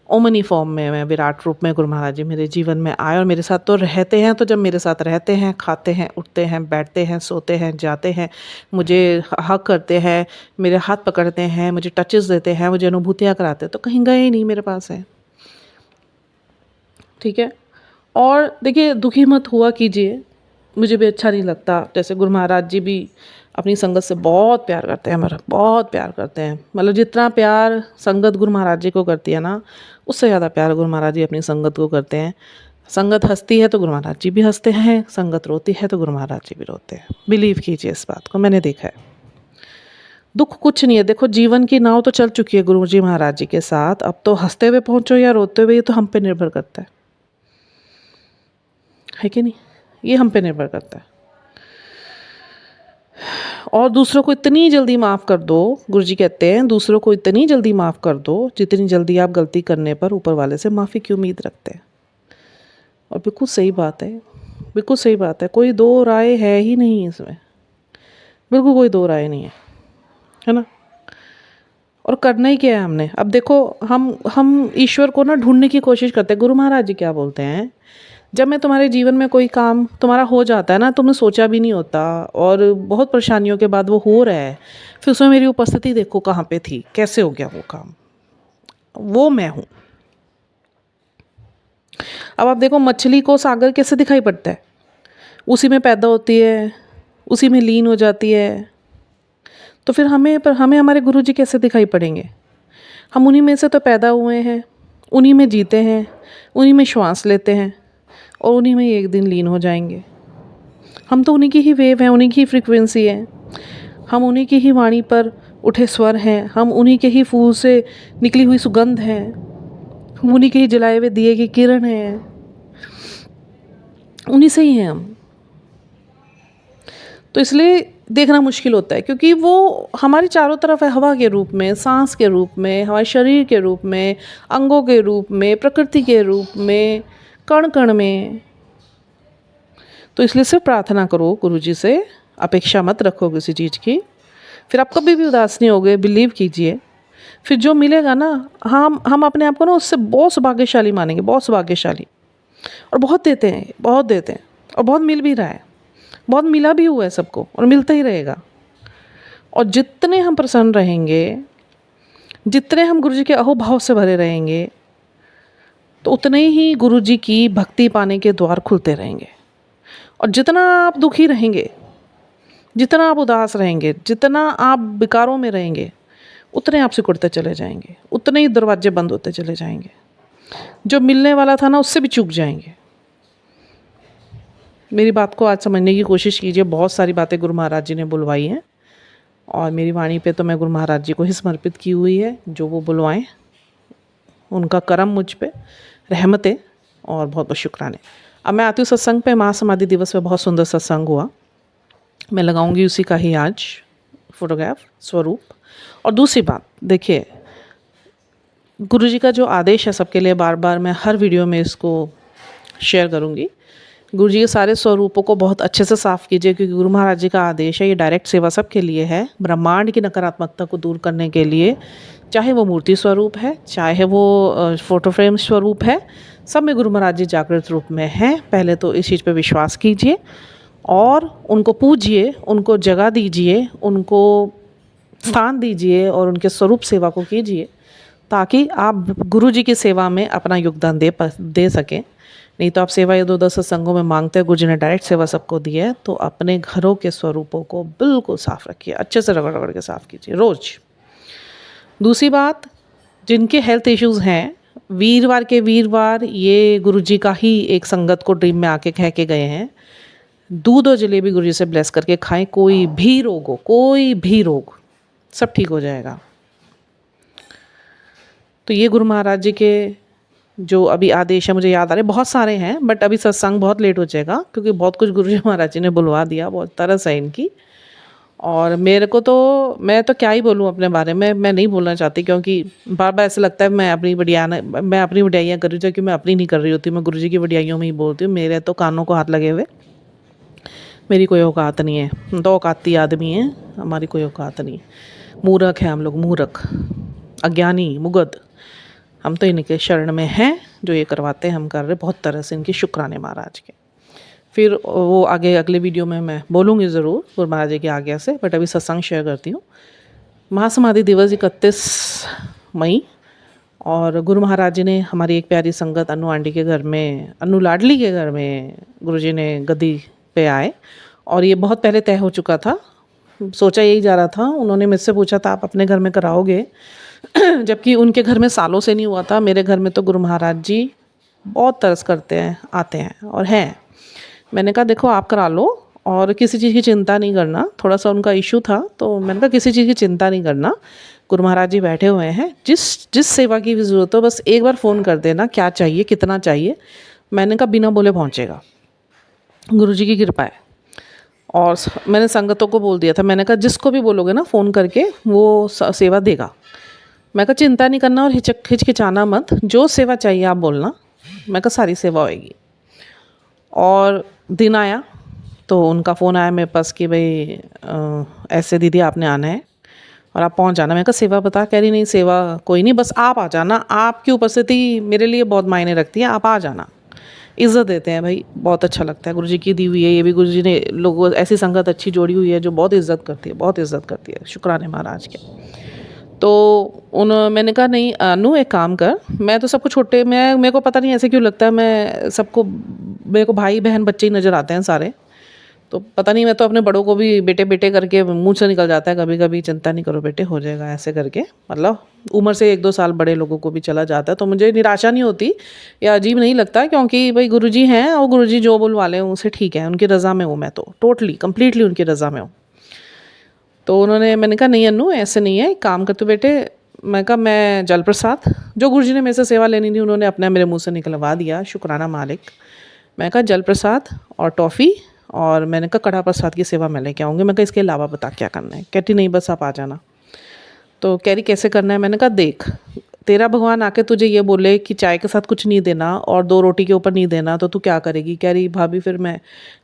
S1: ओमनी फॉर्म में, मैं विराट रूप में गुरु महाराज जी मेरे जीवन में आए और मेरे साथ तो रहते हैं। तो जब मेरे साथ रहते हैं, खाते हैं, उठते हैं, बैठते हैं, सोते हैं, जाते हैं, मुझे हक करते हैं, मेरे हाथ पकड़ते हैं, मुझे टचेस देते हैं, मुझे अनुभूतियाँ कराते हैं, तो कहीं गए ही नहीं, मेरे पास है। ठीक है। और देखिए, दुखी मत हुआ कीजिए, मुझे भी अच्छा नहीं लगता। जैसे गुरु महाराज जी भी अपनी संगत से बहुत प्यार करते हैं, हमारा बहुत प्यार करते हैं। मतलब जितना प्यार संगत गुरु महाराज जी को करती है ना, उससे ज़्यादा प्यार गुरु महाराज जी अपनी संगत को करते हैं। संगत हंसती है तो गुरु महाराज जी भी हंसते हैं, संगत रोती है तो गुरु महाराज जी भी रोते हैं। बिलीव कीजिए इस बात को, मैंने देखा है। दुख कुछ नहीं है। देखो, जीवन की नाव तो चल चुकी है गुरु जी महाराज जी के साथ, अब तो हंसते हुए पहुँचो या रोते हुए, ये तो हम पे निर्भर करता है कि नहीं? ये हम पे निर्भर करता है। और दूसरों को इतनी जल्दी माफ़ कर दो, गुरुजी कहते हैं दूसरों को इतनी जल्दी माफ़ कर दो जितनी जल्दी आप गलती करने पर ऊपर वाले से माफ़ी की उम्मीद रखते हैं। और बिल्कुल सही बात है, बिल्कुल सही बात है, कोई दो राय है ही नहीं इसमें, बिल्कुल कोई दो राय नहीं है ना। और करना ही क्या है हमने? अब देखो, हम ईश्वर को ना ढूंढने की कोशिश करते हैं। गुरु महाराज जी क्या बोलते हैं, जब मैं तुम्हारे जीवन में कोई काम तुम्हारा हो जाता है ना, तुमने सोचा भी नहीं होता और बहुत परेशानियों के बाद वो हो रहा है, फिर उसमें मेरी उपस्थिति देखो कहाँ पे थी, कैसे हो गया वो काम, वो मैं हूँ। अब आप देखो, मछली को सागर कैसे दिखाई पड़ता है? उसी में पैदा होती है, उसी में लीन हो जाती है। तो फिर हमें हमारे गुरु जी कैसे दिखाई पड़ेंगे? हम उन्हीं में से तो पैदा हुए हैं, उन्हीं में जीते हैं, उन्हीं में श्वास लेते हैं और उन्हीं में एक दिन लीन हो जाएंगे। हम तो उन्हीं की ही वेव हैं, उन्हीं की ही फ्रीक्वेंसी है, हम उन्हीं की ही वाणी पर उठे स्वर हैं, हम उन्हीं के ही फूल से निकली हुई सुगंध हैं, हम उन्हीं के ही जलाए हुए दिए की किरण हैं, उन्हीं से ही हैं हम। तो इसलिए देखना मुश्किल होता है, क्योंकि वो हमारी चारों तरफ है, हवा के रूप में, सांस के रूप में, हमारे शरीर के रूप में, अंगों के रूप में, प्रकृति के रूप में, कण कण में। तो इसलिए सिर्फ प्रार्थना करो गुरु जी से, अपेक्षा मत रखो किसी चीज़ की, फिर आप कभी भी उदास नहीं होगे। बिलीव कीजिए, फिर जो मिलेगा ना, हम अपने आप को ना उससे बहुत सौभाग्यशाली मानेंगे, बहुत सौभाग्यशाली। और बहुत देते हैं, बहुत देते हैं, और बहुत मिल भी रहा है, बहुत मिला भी हुआ है सबको, और मिलता ही रहेगा। और जितने हम प्रसन्न रहेंगे, जितने हम गुरु जी के अहोभाव से भरे रहेंगे, तो उतने ही गुरु जी की भक्ति पाने के द्वार खुलते रहेंगे। और जितना आप दुखी रहेंगे, जितना आप उदास रहेंगे, जितना आप विकारों में रहेंगे, उतने आप सिकुड़ते चले जाएंगे, उतने ही दरवाजे बंद होते चले जाएंगे। जो मिलने वाला था ना, उससे भी चूक जाएंगे। मेरी बात को आज समझने की कोशिश कीजिए। बहुत सारी बातें गुरु महाराज जी ने बुलवाई हैं, और मेरी वाणी पे तो मैं गुरु महाराज जी को ही समर्पित की हुई है। जो वो बुलवाएं, उनका करम मुझ पे, रहमतें और बहुत बहुत शुक्राने। अब मैं आती हूँ सत्संग पे। महासमाधि दिवस पे बहुत सुंदर सत्संग हुआ, मैं लगाऊंगी उसी का ही आज फोटोग्राफ, स्वरूप। और दूसरी बात देखिए, गुरु जी का जो आदेश है सबके लिए, बार बार मैं हर वीडियो में इसको शेयर करूंगी। गुरु जी के सारे स्वरूपों को बहुत अच्छे से साफ़ कीजिए, क्योंकि गुरु महाराज जी का आदेश है, ये डायरेक्ट सेवा सबके लिए है, ब्रह्मांड की नकारात्मकता को दूर करने के लिए। चाहे वो मूर्ति स्वरूप है, चाहे वो फोटो फ्रेम स्वरूप है, सब में गुरु महाराज जी जागृत रूप में हैं। पहले तो इस चीज़ पे विश्वास कीजिए और उनको पूजिए, उनको जगह दीजिए, उनको स्थान दीजिए और उनके स्वरूप सेवा को कीजिए, ताकि आप गुरु जी की सेवा में अपना योगदान दे सकें। नहीं तो आप सेवा ये 2-10 सत्संगों में मांगते हैं, गुरु जी ने डायरेक्ट सेवा सबको दी है। तो अपने घरों के स्वरूपों को बिल्कुल साफ़ रखिए, अच्छे से रगड़ रगड़ के साफ़ कीजिए रोज़। दूसरी बात, जिनके हेल्थ इश्यूज़ हैं, वीरवार के वीरवार ये गुरु जी का ही एक संगत को ड्रीम में आके कह के गए हैं, दूध और जलेबी गुरु जी से ब्लेस करके खाएं। कोई भी रोग हो, कोई भी रोग, सब ठीक हो जाएगा। तो ये गुरु महाराज जी के जो अभी आदेश है, मुझे याद आ रहे, बहुत सारे हैं, बट अभी सत्संग बहुत लेट हो जाएगा, क्योंकि बहुत कुछ गुरु जी महाराज जी ने बुलवा दिया, बहुत तरस है इनकी। और मेरे को तो, मैं तो क्या ही बोलूँ अपने बारे में, मैं नहीं बोलना चाहती, क्योंकि बार बार ऐसा लगता है मैं अपनी बढ़ियाइयाँ कर रही हूँ, जो कि मैं अपनी नहीं कर रही होती, मैं गुरुजी की बढ़ियाइयों में ही बोलती हूँ। मेरे तो कानों को हाथ लगे हुए, मेरी कोई औकात नहीं है, हम तो औकाती आदमी हैं, हमारी कोई औकात नहीं। मूर्ख है हम लोग, मूर्ख, अज्ञानी, मुगध, हम तो इनके शरण में हैं। जो ये करवाते हैं हम कर रहे, बहुत तरह से इनके शुक्राने महाराज के। फिर वो आगे अगले वीडियो में मैं बोलूँगी ज़रूर गुरु महाराज जी की आज्ञा से, बट अभी सत्संग शेयर करती हूँ। महासमाधि दिवस 31 मई, और गुरु महाराज जी ने हमारी एक प्यारी संगत अनु आंटी के घर में, अनु लाडली के घर में गुरुजी ने गद्दी पे आए, और ये बहुत पहले तय हो चुका था, सोचा यही जा रहा था। उन्होंने मुझसे पूछा था आप अपने घर में कराओगे, जबकि उनके घर में सालों से नहीं हुआ था। मेरे घर में तो गुरु महाराज जी बहुत तरस करते हैं, आते हैं और हैं। मैंने कहा देखो आप करा लो, और किसी चीज़ की चिंता नहीं करना। थोड़ा सा उनका इशू था, तो मैंने कहा किसी चीज़ की चिंता नहीं करना, गुरु महाराज जी बैठे हुए हैं, जिस सेवा की भी ज़रूरत हो बस एक बार फ़ोन कर देना, क्या चाहिए कितना चाहिए। मैंने कहा बिना बोले पहुँचेगा, गुरु जी की कृपा है। और मैंने संगतों को बोल दिया था, मैंने कहा जिसको भी बोलोगे ना फ़ोन करके वो सेवा देगा। मैं कहा चिंता नहीं करना और हिचकिचाना मत, जो सेवा चाहिए आप बोलना, मैं कहा सारी सेवा होएगी। और दिन आया तो उनका फ़ोन आया मेरे पास कि भाई ऐसे दीदी आपने आना है और आप पहुंच जाना। मैं कहा सेवा बता, कह रही नहीं सेवा कोई नहीं, बस आप आ जाना, आपकी उपस्थिति मेरे लिए बहुत मायने रखती है, आप आ जाना। इज़्ज़त देते हैं भाई, बहुत अच्छा लगता है, गुरुजी की दी हुई है ये भी, गुरुजी ने लोगों ऐसी संगत अच्छी जोड़ी हुई है जो बहुत इज़्ज़त करती है, बहुत इज़्ज़त करती है, शुक्राने महाराज के। तो मैंने कहा नहीं अनु एक काम कर, मैं तो सबको छोटे, मेरे को पता नहीं ऐसे क्यों लगता है, मैं सबको, मेरे को भाई बहन बच्चे ही नज़र आते हैं सारे, तो पता नहीं, मैं तो अपने बड़ों को भी बेटे बेटे करके मुंह से निकल जाता है कभी कभी, चिंता नहीं करो बेटे हो जाएगा ऐसे करके, मतलब उम्र से 1-2 साल बड़े लोगों को भी चला जाता है। तो मुझे निराशा नहीं होती या अजीब नहीं लगता, क्योंकि भाई गुरुजी हैं और गुरुजी जो बोलवा लें उनसे ठीक है, उनकी रज़ा में हूँ मैं तो, टोटली कम्प्लीटली उनकी रज़ा में हूँ। तो मैंने कहा नहीं अनु ऐसे नहीं है, काम कर तू बेटे। मैं कहा मैं जल प्रसाद, जो गुरुजी ने मेरे से सेवा लेनी थी उन्होंने अपना मेरे मुंह से निकलवा दिया, शुक्राना मालिक। मैं कहा जल प्रसाद और टॉफ़ी, और मैंने कहा कड़ा प्रसाद की सेवा मैं लेके आऊँगी। मैं कहा इसके अलावा बता क्या करना है। कहती नहीं बस आप आ जाना। तो कह रही कैसे करना है। मैंने कहा देख, तेरा भगवान आके तुझे ये बोले कि चाय के साथ कुछ नहीं देना और 2 रोटी के ऊपर नहीं देना, तो तू क्या करेगी। कह रही भाभी फिर मैं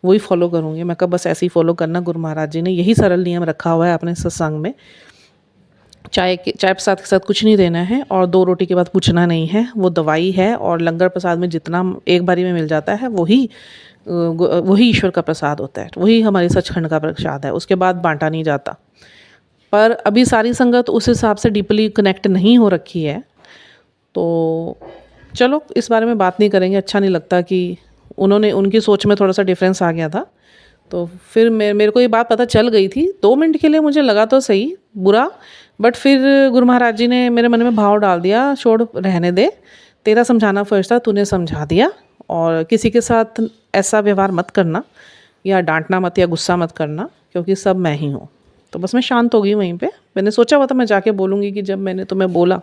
S1: वही फॉलो करूँगी। मैं कहा बस ऐसे ही फॉलो करना, गुरु महाराज जी ने यही सरल नियम रखा हुआ है अपने सत्संग में, चाय प्रसाद के साथ कुछ नहीं देना है और 2 रोटी के बाद पूछना नहीं है, वो दवाई है। और लंगर प्रसाद में जितना एक बारी में मिल जाता है वही ईश्वर का प्रसाद होता है, वही हमारे सचखंड का प्रसाद है, उसके बाद बांटा नहीं जाता। पर अभी सारी संगत उस हिसाब से डीपली कनेक्ट नहीं हो रखी है, तो चलो इस बारे में बात नहीं करेंगे, अच्छा नहीं लगता कि उनकी सोच में थोड़ा सा डिफरेंस आ गया था। तो फिर मेरे को ये बात पता चल गई थी, 2 मिनट के लिए मुझे लगा तो सही बुरा, बट फिर गुरु महाराज जी ने मेरे मन में भाव डाल दिया, छोड़ रहने दे, तेरा समझाना फ़र्ज था, तूने समझा दिया, और किसी के साथ ऐसा व्यवहार मत करना या डांटना मत या गुस्सा मत करना, क्योंकि सब मैं ही हूँ। तो बस मैं शांत हो गई वहीं पे। मैंने सोचा हुआ था मैं जाके बोलूँगी कि जब मैंने तुम्हें बोला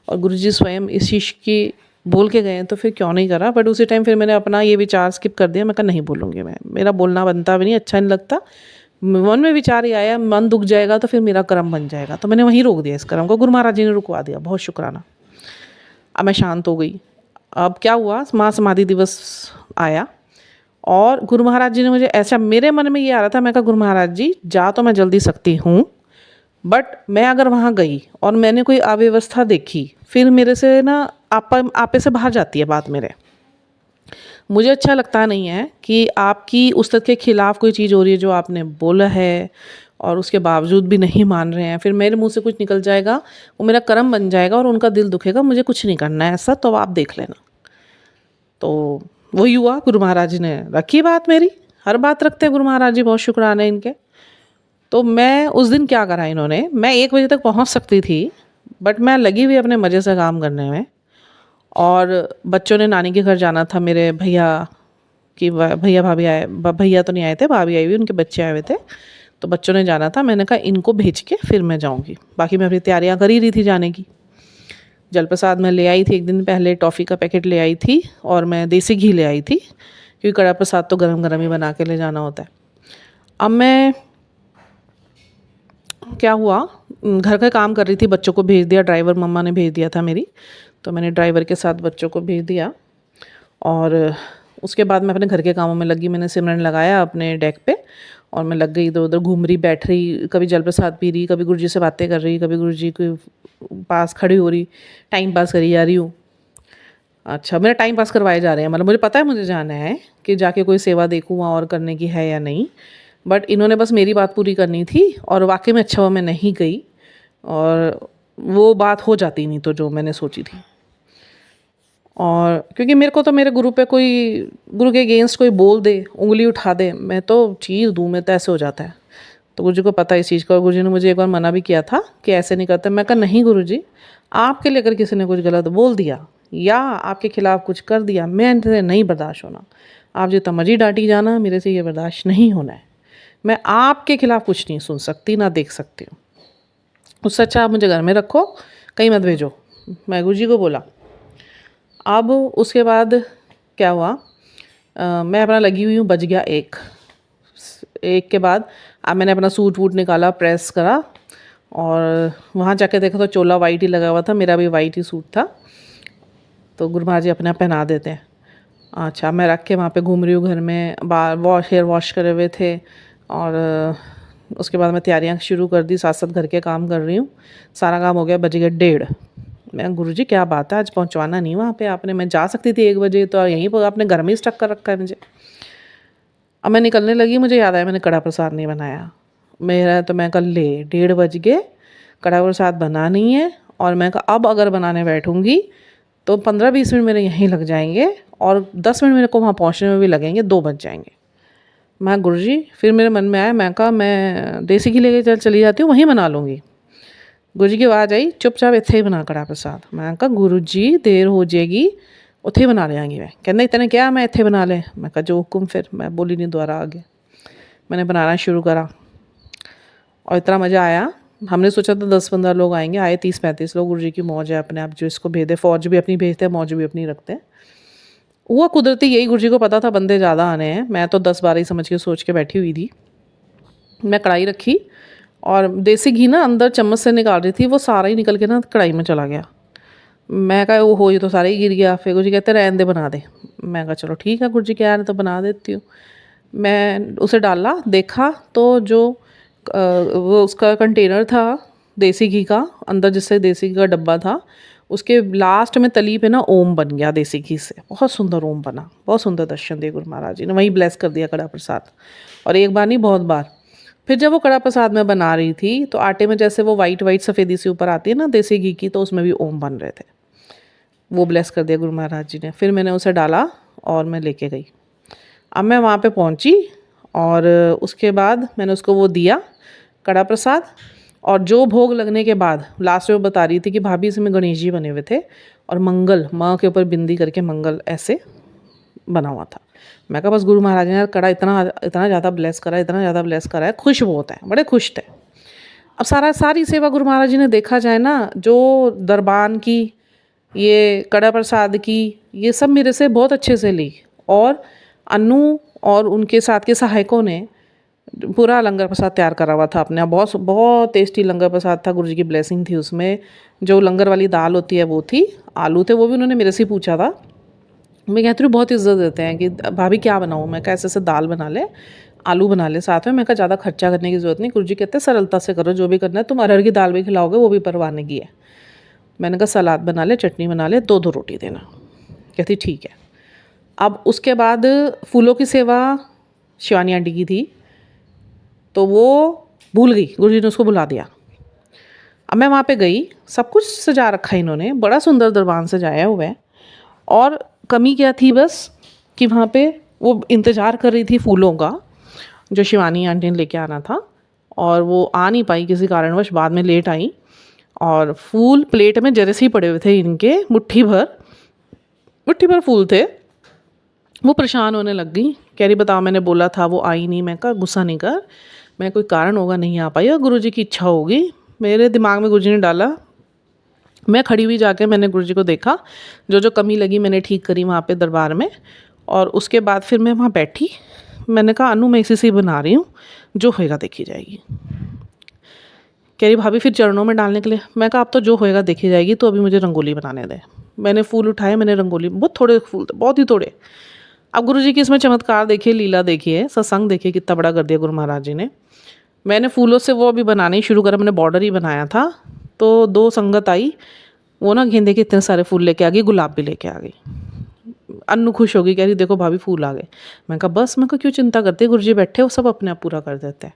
S1: और गुरुजी स्वयं इस चीज़ की बोल के गए हैं तो फिर क्यों नहीं करा। बट उसी टाइम फिर मैंने अपना ये विचार स्किप कर दिया। मैं कहा नहीं बोलूँगी मैं, मेरा बोलना बनता भी नहीं, अच्छा नहीं लगता। मन में विचार ही आया, मन दुख जाएगा तो फिर मेरा कर्म बन जाएगा, तो मैंने वहीं रोक दिया इस कर्म को। गुरु महाराज जी ने रुकवा दिया, बहुत शुक्राना। अब मैं शांत हो गई। अब क्या हुआ, महासमाधि दिवस आया और गुरु महाराज जी ने मुझे ऐसा, मेरे मन में ये आ रहा था, मैं कहा गुरु महाराज जी जा तो मैं जल्दी सकती हूँ, बट मैं अगर वहाँ गई और मैंने कोई अव्यवस्था देखी, फिर मेरे से ना आपे से बाहर जाती है बात मेरे। मुझे अच्छा लगता नहीं है कि आपकी उस्तत के खिलाफ कोई चीज़ हो रही है जो आपने बोला है और उसके बावजूद भी नहीं मान रहे हैं, फिर मेरे मुंह से कुछ निकल जाएगा, वो मेरा कर्म बन जाएगा और उनका दिल दुखेगा। मुझे कुछ नहीं करना है ऐसा, तो आप देख लेना। तो वही हुआ, गुरु महाराज जी ने रखी बात मेरी, हर बात रखते हैं गुरु महाराज जी, बहुत शुक्राना है इनके। तो मैं उस दिन क्या करा इन्होंने, मैं 1 बजे तक पहुंच सकती थी, बट मैं लगी हुई अपने मज़े से काम करने में। और बच्चों ने नानी के घर जाना था, मेरे भैया भाभी आए, भैया तो नहीं आए थे, भाभी आई हुई, उनके बच्चे आए हुए थे, तो बच्चों ने जाना था। मैंने कहा इनको भेज के फिर मैं जाऊंगी, बाकी मैं अपनी तैयारियां कर ही रही थी जाने की। जल प्रसाद मैं ले आई थी 1 दिन पहले, टॉफ़ी का पैकेट ले आई थी और मैं देसी घी ले आई थी, क्योंकि कड़ा प्रसाद तो गरम गरम ही बना के ले जाना होता है। अब मैं क्या हुआ, घर का काम कर रही थी, बच्चों को भेज दिया, ड्राइवर मम्मा ने भेज दिया था मेरी, तो मैंने ड्राइवर के साथ बच्चों को भेज दिया। और उसके बाद मैं अपने घर के कामों में लगी। मैंने सिमरन लगाया अपने डेक पे और मैं लग गई, इधर उधर घूम रही, बैठ रही, कभी जल प्रसाद पी रही, कभी गुरुजी से बातें कर रही, कभी गुरुजी के पास खड़ी हो रही, टाइम पास करी जा रही हूँ। अच्छा, मेरा टाइम पास करवाए जा रहे हैं, मतलब मुझे पता है मुझे जाना है कि जाके कोई सेवा देखूँ वहाँ और करने की है या नहीं, बट इन्होंने बस मेरी बात पूरी करनी थी। और वाकई में अच्छा हुआ मैं नहीं गई, और वो बात हो जाती नहीं तो जो मैंने सोची थी। और क्योंकि मेरे को तो मेरे गुरु पे कोई, गुरु के अगेंस्ट कोई बोल दे, उंगली उठा दे, मैं तो चीज़ दूँ, मैं तो ऐसे हो जाता है। तो गुरुजी को पता है इस चीज़ का, और गुरुजी ने मुझे एक बार मना भी किया था कि ऐसे नहीं करते। मैं कहा नहीं गुरुजी, आपके लिए अगर किसी ने कुछ गलत बोल दिया या आपके खिलाफ कुछ कर दिया, मैं नहीं बर्दाश्त होना। आप जितना मर्जी डांटी जाना, मेरे से ये बर्दाश्त नहीं होना है। मैं आपके खिलाफ कुछ नहीं सुन सकती ना देख सकती हूँ। उससे अच्छा आप मुझे घर में रखो, कहीं मत भेजो, मैं गुरुजी को बोला। अब उसके बाद क्या हुआ, मैं अपना लगी हुई हूँ, बज गया 1 के बाद अब मैंने अपना सूट वूट निकाला, प्रेस करा, और वहाँ जाके देखा तो चोला वाइट ही लगा हुआ था, मेरा भी वाइट ही सूट था। तो गुरु महाराज जी अपने आप पहना देते हैं। अच्छा, मैं रख के वहाँ पे घूम रही हूँ घर में, बाल हेयर वॉश करे हुए थे, और उसके बाद मैं तैयारियाँ शुरू कर दी, साथ साथ घर के काम कर रही हूँ। सारा काम हो गया, बज गया 1:30। मैं गुरुजी क्या बात है, आज पहुँचवाना नहीं वहाँ पे आपने, मैं जा सकती थी 1 बजे, तो यहीं पर आपने घर में ही स्टक कर रखा है मुझे। अब मैं निकलने लगी, मुझे याद आया मैंने कड़ा प्रसाद नहीं बनाया। मेरा तो मैं कल ले 1:30 बज गए, कड़ा प्रसाद बना नहीं है। और मैं कहा अब अगर बनाने बैठूँगी तो 15-20 मिनट मेरे यहीं लग जाएंगे, और 10 मिनट मेरे को वहाँ पहुँचने में भी लगेंगे, 2 बज जाएंगे। मैं गुरुजी, फिर मेरे मन में आया, मैं कहा मैं देसी घी लेके चली जाती हूँ, वहीं बना लूँगी। गुरुजी की आवाज़ आई, चुपचाप इत्थे ही बना कड़ा प्रसाद। मैं कहा गुरुजी देर हो जाएगी, उत्थे ही बना लेंगी। मैं कहना इतने क्या मैं इत्थे बना ले। मैं कहा जो हुक्म। फिर मैं बोली नहीं दोबारा आगे, मैंने बनाना शुरू करा और इतना मज़ा आया। हमने सोचा था 10-15 लोग आएंगे, आए 30-35 लोग। गुरुजी की मौज है अपने आप, जो इसको भेदे, फ़ौज भी अपनी भेजते हैं, मौज भी अपनी रखते हैं। हुआ कुदरती यही, गुरुजी को पता था बंदे ज़्यादा आने हैं, मैं तो 10-12 ही समझ के सोच के बैठी हुई थी। मैं कढ़ाई रखी और देसी घी ना अंदर चम्मच से निकाल रही थी, वो सारा ही निकल के ना कढ़ाई में चला गया। मैं कहा वो हो, ये तो सारा ही गिर गया। फिर गुरुजी कहते रहने दे, बना दे। मैं कहा चलो ठीक है, गुरुजी कह रहे हैं तो बना देती हूँ। मैं उसे डाला, देखा तो जो वो उसका कंटेनर था देसी घी का, अंदर जिससे देसी घी का डब्बा था, उसके लास्ट में तली पे ना ओम बन गया देसी घी से। बहुत सुंदर ओम बना, बहुत सुंदर दर्शन दिए गुरु महाराज जी ने। वहीं ब्लेस कर दिया कड़ा प्रसाद, और एक बार नहीं बहुत बार। फिर जब वो कड़ा प्रसाद मैं बना रही थी तो आटे में जैसे वो वाइट वाइट सफ़ेदी से ऊपर आती है ना देसी घी की, तो उसमें भी ओम बन रहे थे। वो ब्लेस कर दिया गुरु महाराज जी ने। फिर मैंने उसे डाला और मैं लेके गई। अब मैं वहाँ पे पहुँची और उसके बाद मैंने उसको वो दिया कड़ा प्रसाद। और जो भोग लगने के बाद लास्ट में वो बता रही थी कि भाभी इसमें गणेश जी बने हुए थे और मंगल, माँ के ऊपर बिंदी करके मंगल ऐसे बना हुआ था। मैं कहा बस गुरु महाराज ने कड़ा इतना ज़्यादा ब्लेस करा, इतना ज़्यादा ब्लेस करा है, खुश बहुत है, बड़े खुश थे। अब सारी सेवा गुरु महाराज जी ने, देखा जाए ना, जो दरबान की, ये कड़ा प्रसाद की, ये सब मेरे से बहुत अच्छे से ली। और अनु और उनके साथ के सहायकों ने पूरा लंगर प्रसाद तैयार करा हुआ था अपने। बहुत बहुत टेस्टी लंगर प्रसाद था, गुरुजी की ब्लेसिंग थी उसमें। जो लंगर वाली दाल होती है वो थी, आलू थे, वो भी उन्होंने मेरे से ही पूछा था। मैं कहती हूँ बहुत इज्जत देते हैं कि भाभी क्या बनाऊँ। मैं कहा ऐसे दाल बना ले, आलू बना ले साथ में। मैं कहा ज़्यादा खर्चा करने की ज़रूरत नहीं। गुरुजी कहते हैं सरलता से करो, जो भी करना है। तुम अरहर की दाल भी खिलाओगे वो भी परवाने की है। मैंने कहा सलाद बना ले, चटनी बना ले, 2-2 रोटी देना। कहती ठीक है। अब उसके बाद फूलों की सेवा शिवानी आंटी की थी, तो वो भूल गई, गुरुजी ने उसको बुला दिया। अब मैं वहाँ पे गई, सब कुछ सजा रखा है इन्होंने, बड़ा सुंदर दरबान सजाया हुआ है। और कमी क्या थी बस कि वहाँ पे वो इंतज़ार कर रही थी फूलों का, जो शिवानी आंटी ने लेके आना था, और वो आ नहीं पाई किसी कारणवश, बाद में लेट आई। और फूल प्लेट में जरे से ही पड़े हुए थे इनके, मुट्ठी भर फूल थे। वो परेशान होने लग गई, कह रही बताओ मैंने बोला था वो आई नहीं। मैं कहा गुस्सा नहीं कर, मैं कोई कारण होगा नहीं आ पाई, और गुरुजी की इच्छा होगी। मेरे दिमाग में गुरुजी ने डाला। मैं खड़ी हुई जाके मैंने गुरुजी को देखा, जो जो कमी लगी मैंने ठीक करी वहाँ पे दरबार में। और उसके बाद फिर मैं वहाँ बैठी, मैंने कहा अनु मैं इसी से बना रही हूँ, जो होएगा देखी जाएगी। कह रही भाभी फिर चरणों में डालने के लिए। मैं कहा अब तो जो होएगा देखी जाएगी, तो अभी मुझे रंगोली बनाने दे। मैंने फूल उठाए, मैंने रंगोली, बहुत थोड़े फूल थे, बहुत ही थोड़े। अब गुरु जी की इसमें चमत्कार देखिए, लीला देखिए, सत्संग देखिए कितना बड़ा कर दिया गुरु महाराज जी ने। मैंने फूलों से वो अभी बनाने ही शुरू करा, मैंने बॉर्डर ही बनाया था। तो 2 संगत आई, वो ना गेंदे के इतने सारे फूल लेके आ गई, गुलाब भी लेके आ गई। अन्नू खुश हो गई, कह रही देखो भाभी फूल आ गए। मैं कहा बस, मैं कहा क्यों चिंता करते, गुरु जी बैठे, वो सब अपने आप पूरा कर देते हैं।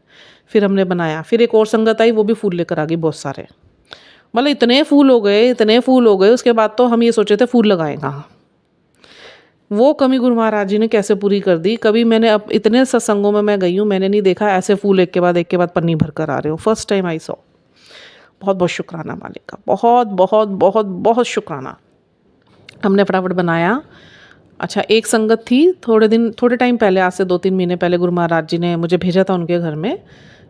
S1: फिर हमने बनाया, फिर एक और संगत आई, वो भी फूल लेकर आ गई बहुत सारे। मतलब इतने फूल हो गए, इतने फूल हो गए। उसके बाद तो हम ये सोचे थे फूल लगाएं कहाँ। वो कमी गुरु महाराज जी ने कैसे पूरी कर दी। कभी मैंने, अब इतने सत्संगों में मैं गई हूँ, मैंने नहीं देखा ऐसे फूल एक के बाद पन्नी भर कर आ रहे हो। First time I saw. बहुत बहुत शुक्राना मालिक का, बहुत बहुत बहुत बहुत शुक्राना। हमने फटाफट बनाया। अच्छा, एक संगत थी, थोड़े टाइम पहले, आज से 2-3 महीने पहले गुरु महाराज जी ने मुझे भेजा था उनके घर में।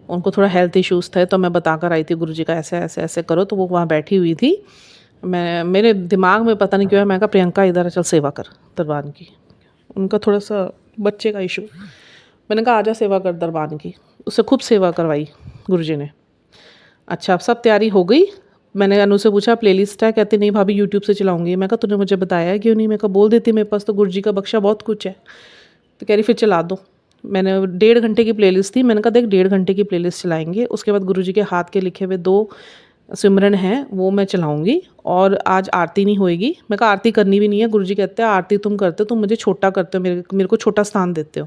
S1: उनको थोड़ा हेल्थ इश्यूज़ थे, तो मैं बताकर आई थी गुरु जी का ऐसे ऐसे ऐसे करो। तो वो वहाँ बैठी हुई थी। मेरे दिमाग में पता नहीं क्यों है, मैं कहा प्रियंका इधर चल सेवा कर दरबान की। उनका थोड़ा सा बच्चे का इशू, मैंने कहा आजा सेवा कर दरबान की। उससे खूब सेवा करवाई गुरुजी ने। अच्छा, सब तैयारी हो गई। मैंने अनु से पूछा प्लेलिस्ट है, कहती नहीं भाभी यूट्यूब से चलाऊंगी। मैं कहा तूने मुझे बताया है क्यों नहीं। मैं कहा बोल देती, मेरे पास तो गुरुजी का बख्शा बहुत कुछ है। तो कह रही फिर चला दो। मैंने 1.5 घंटे की प्लेलिस्ट थी, मैंने कहा देख 1.5 घंटे की प्लेलिस्ट चलाएंगे, उसके बाद गुरुजी के हाथ के लिखे हुए 2 सिमरन हैं वो मैं चलाऊंगी। और आज आरती नहीं होएगी। मैं कहा आरती करनी भी नहीं है, गुरुजी कहते हैं आरती तुम करते हो, तुम मुझे छोटा करते हो, मेरे को छोटा स्थान देते हो।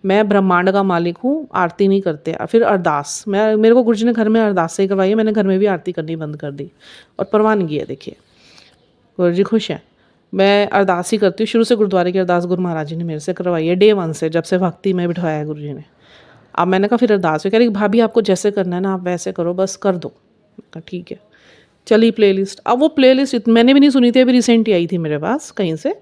S1: मैं ब्रह्मांड का मालिक हूँ, आरती नहीं करते। फिर अरदास, मेरे को गुरुजी ने घर में अरदास से ही करवाई है, मैंने घर में भी आरती करनी बंद कर दी और परवानगी है। देखिए गुरुजी खुश हैं, मैं अरदास ही करती हूँ। शुरू से गुरुद्वारे की अरदास गुरु महाराज जी ने मेरे से करवाई है, डे 1 से, जब से भक्ति में बिठाया है गुरुजी ने। अब मैंने कहा फिर अरदास, कह रही भाभी आपको जैसे करना है ना आप वैसे करो, बस कर दो। कहा ठीक है। चली प्लेलिस्ट। अब वो प्लेलिस्ट मैंने भी नहीं सुनी थी, अभी रिसेंट ही आई थी मेरे पास कहीं से,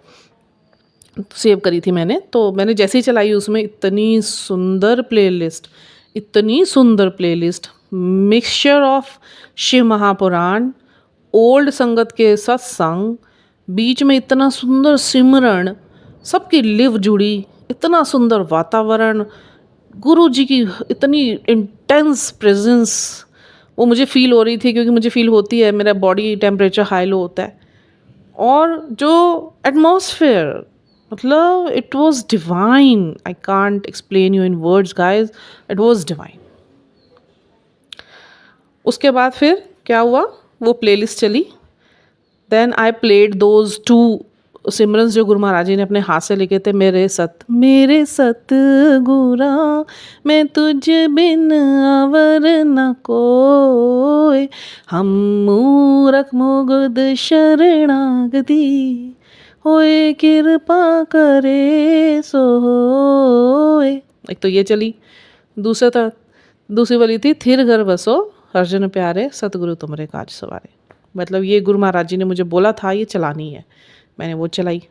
S1: सेव करी थी मैंने। तो मैंने जैसे ही चलाई, उसमें इतनी सुंदर प्लेलिस्ट, इतनी सुंदर playlist, mixture of Shiv Mahapuran, old संगत के सत्संग, बीच में इतना सुंदर सिमरन, सबकी लिव जुड़ी, इतना सुंदर वातावरण, गुरु जी की इतनी इंटेंस प्रेजेंस वो मुझे फ़ील हो रही थी, क्योंकि मुझे फ़ील होती है, मेरा बॉडी टेम्परेचर हाई लो होता है। और जो एटमॉस्फेयर, मतलब it was divine, I can't explain you in words guys, it was divine. उसके बाद फिर क्या हुआ, वो प्लेलिस्ट चली। देन आई प्लेड दोज 2 सिमरन्स जो गुरु महाराज जी ने अपने हाथ से लिखे थे। मेरे सत गुरा, मैं तुझ बिन अवर न कोय, हम मूरख मुगद शरणागति, होए कृपा करे सो होए। एक तो ये चली। दूसरी वाली थी थिर घर बसो, हरजन प्यारे, सतगुरु तुमरे काज सवारे। मतलब ये गुरु महाराज जी ने मुझे बोला था ये चलानी है, मैंने वो चलाई।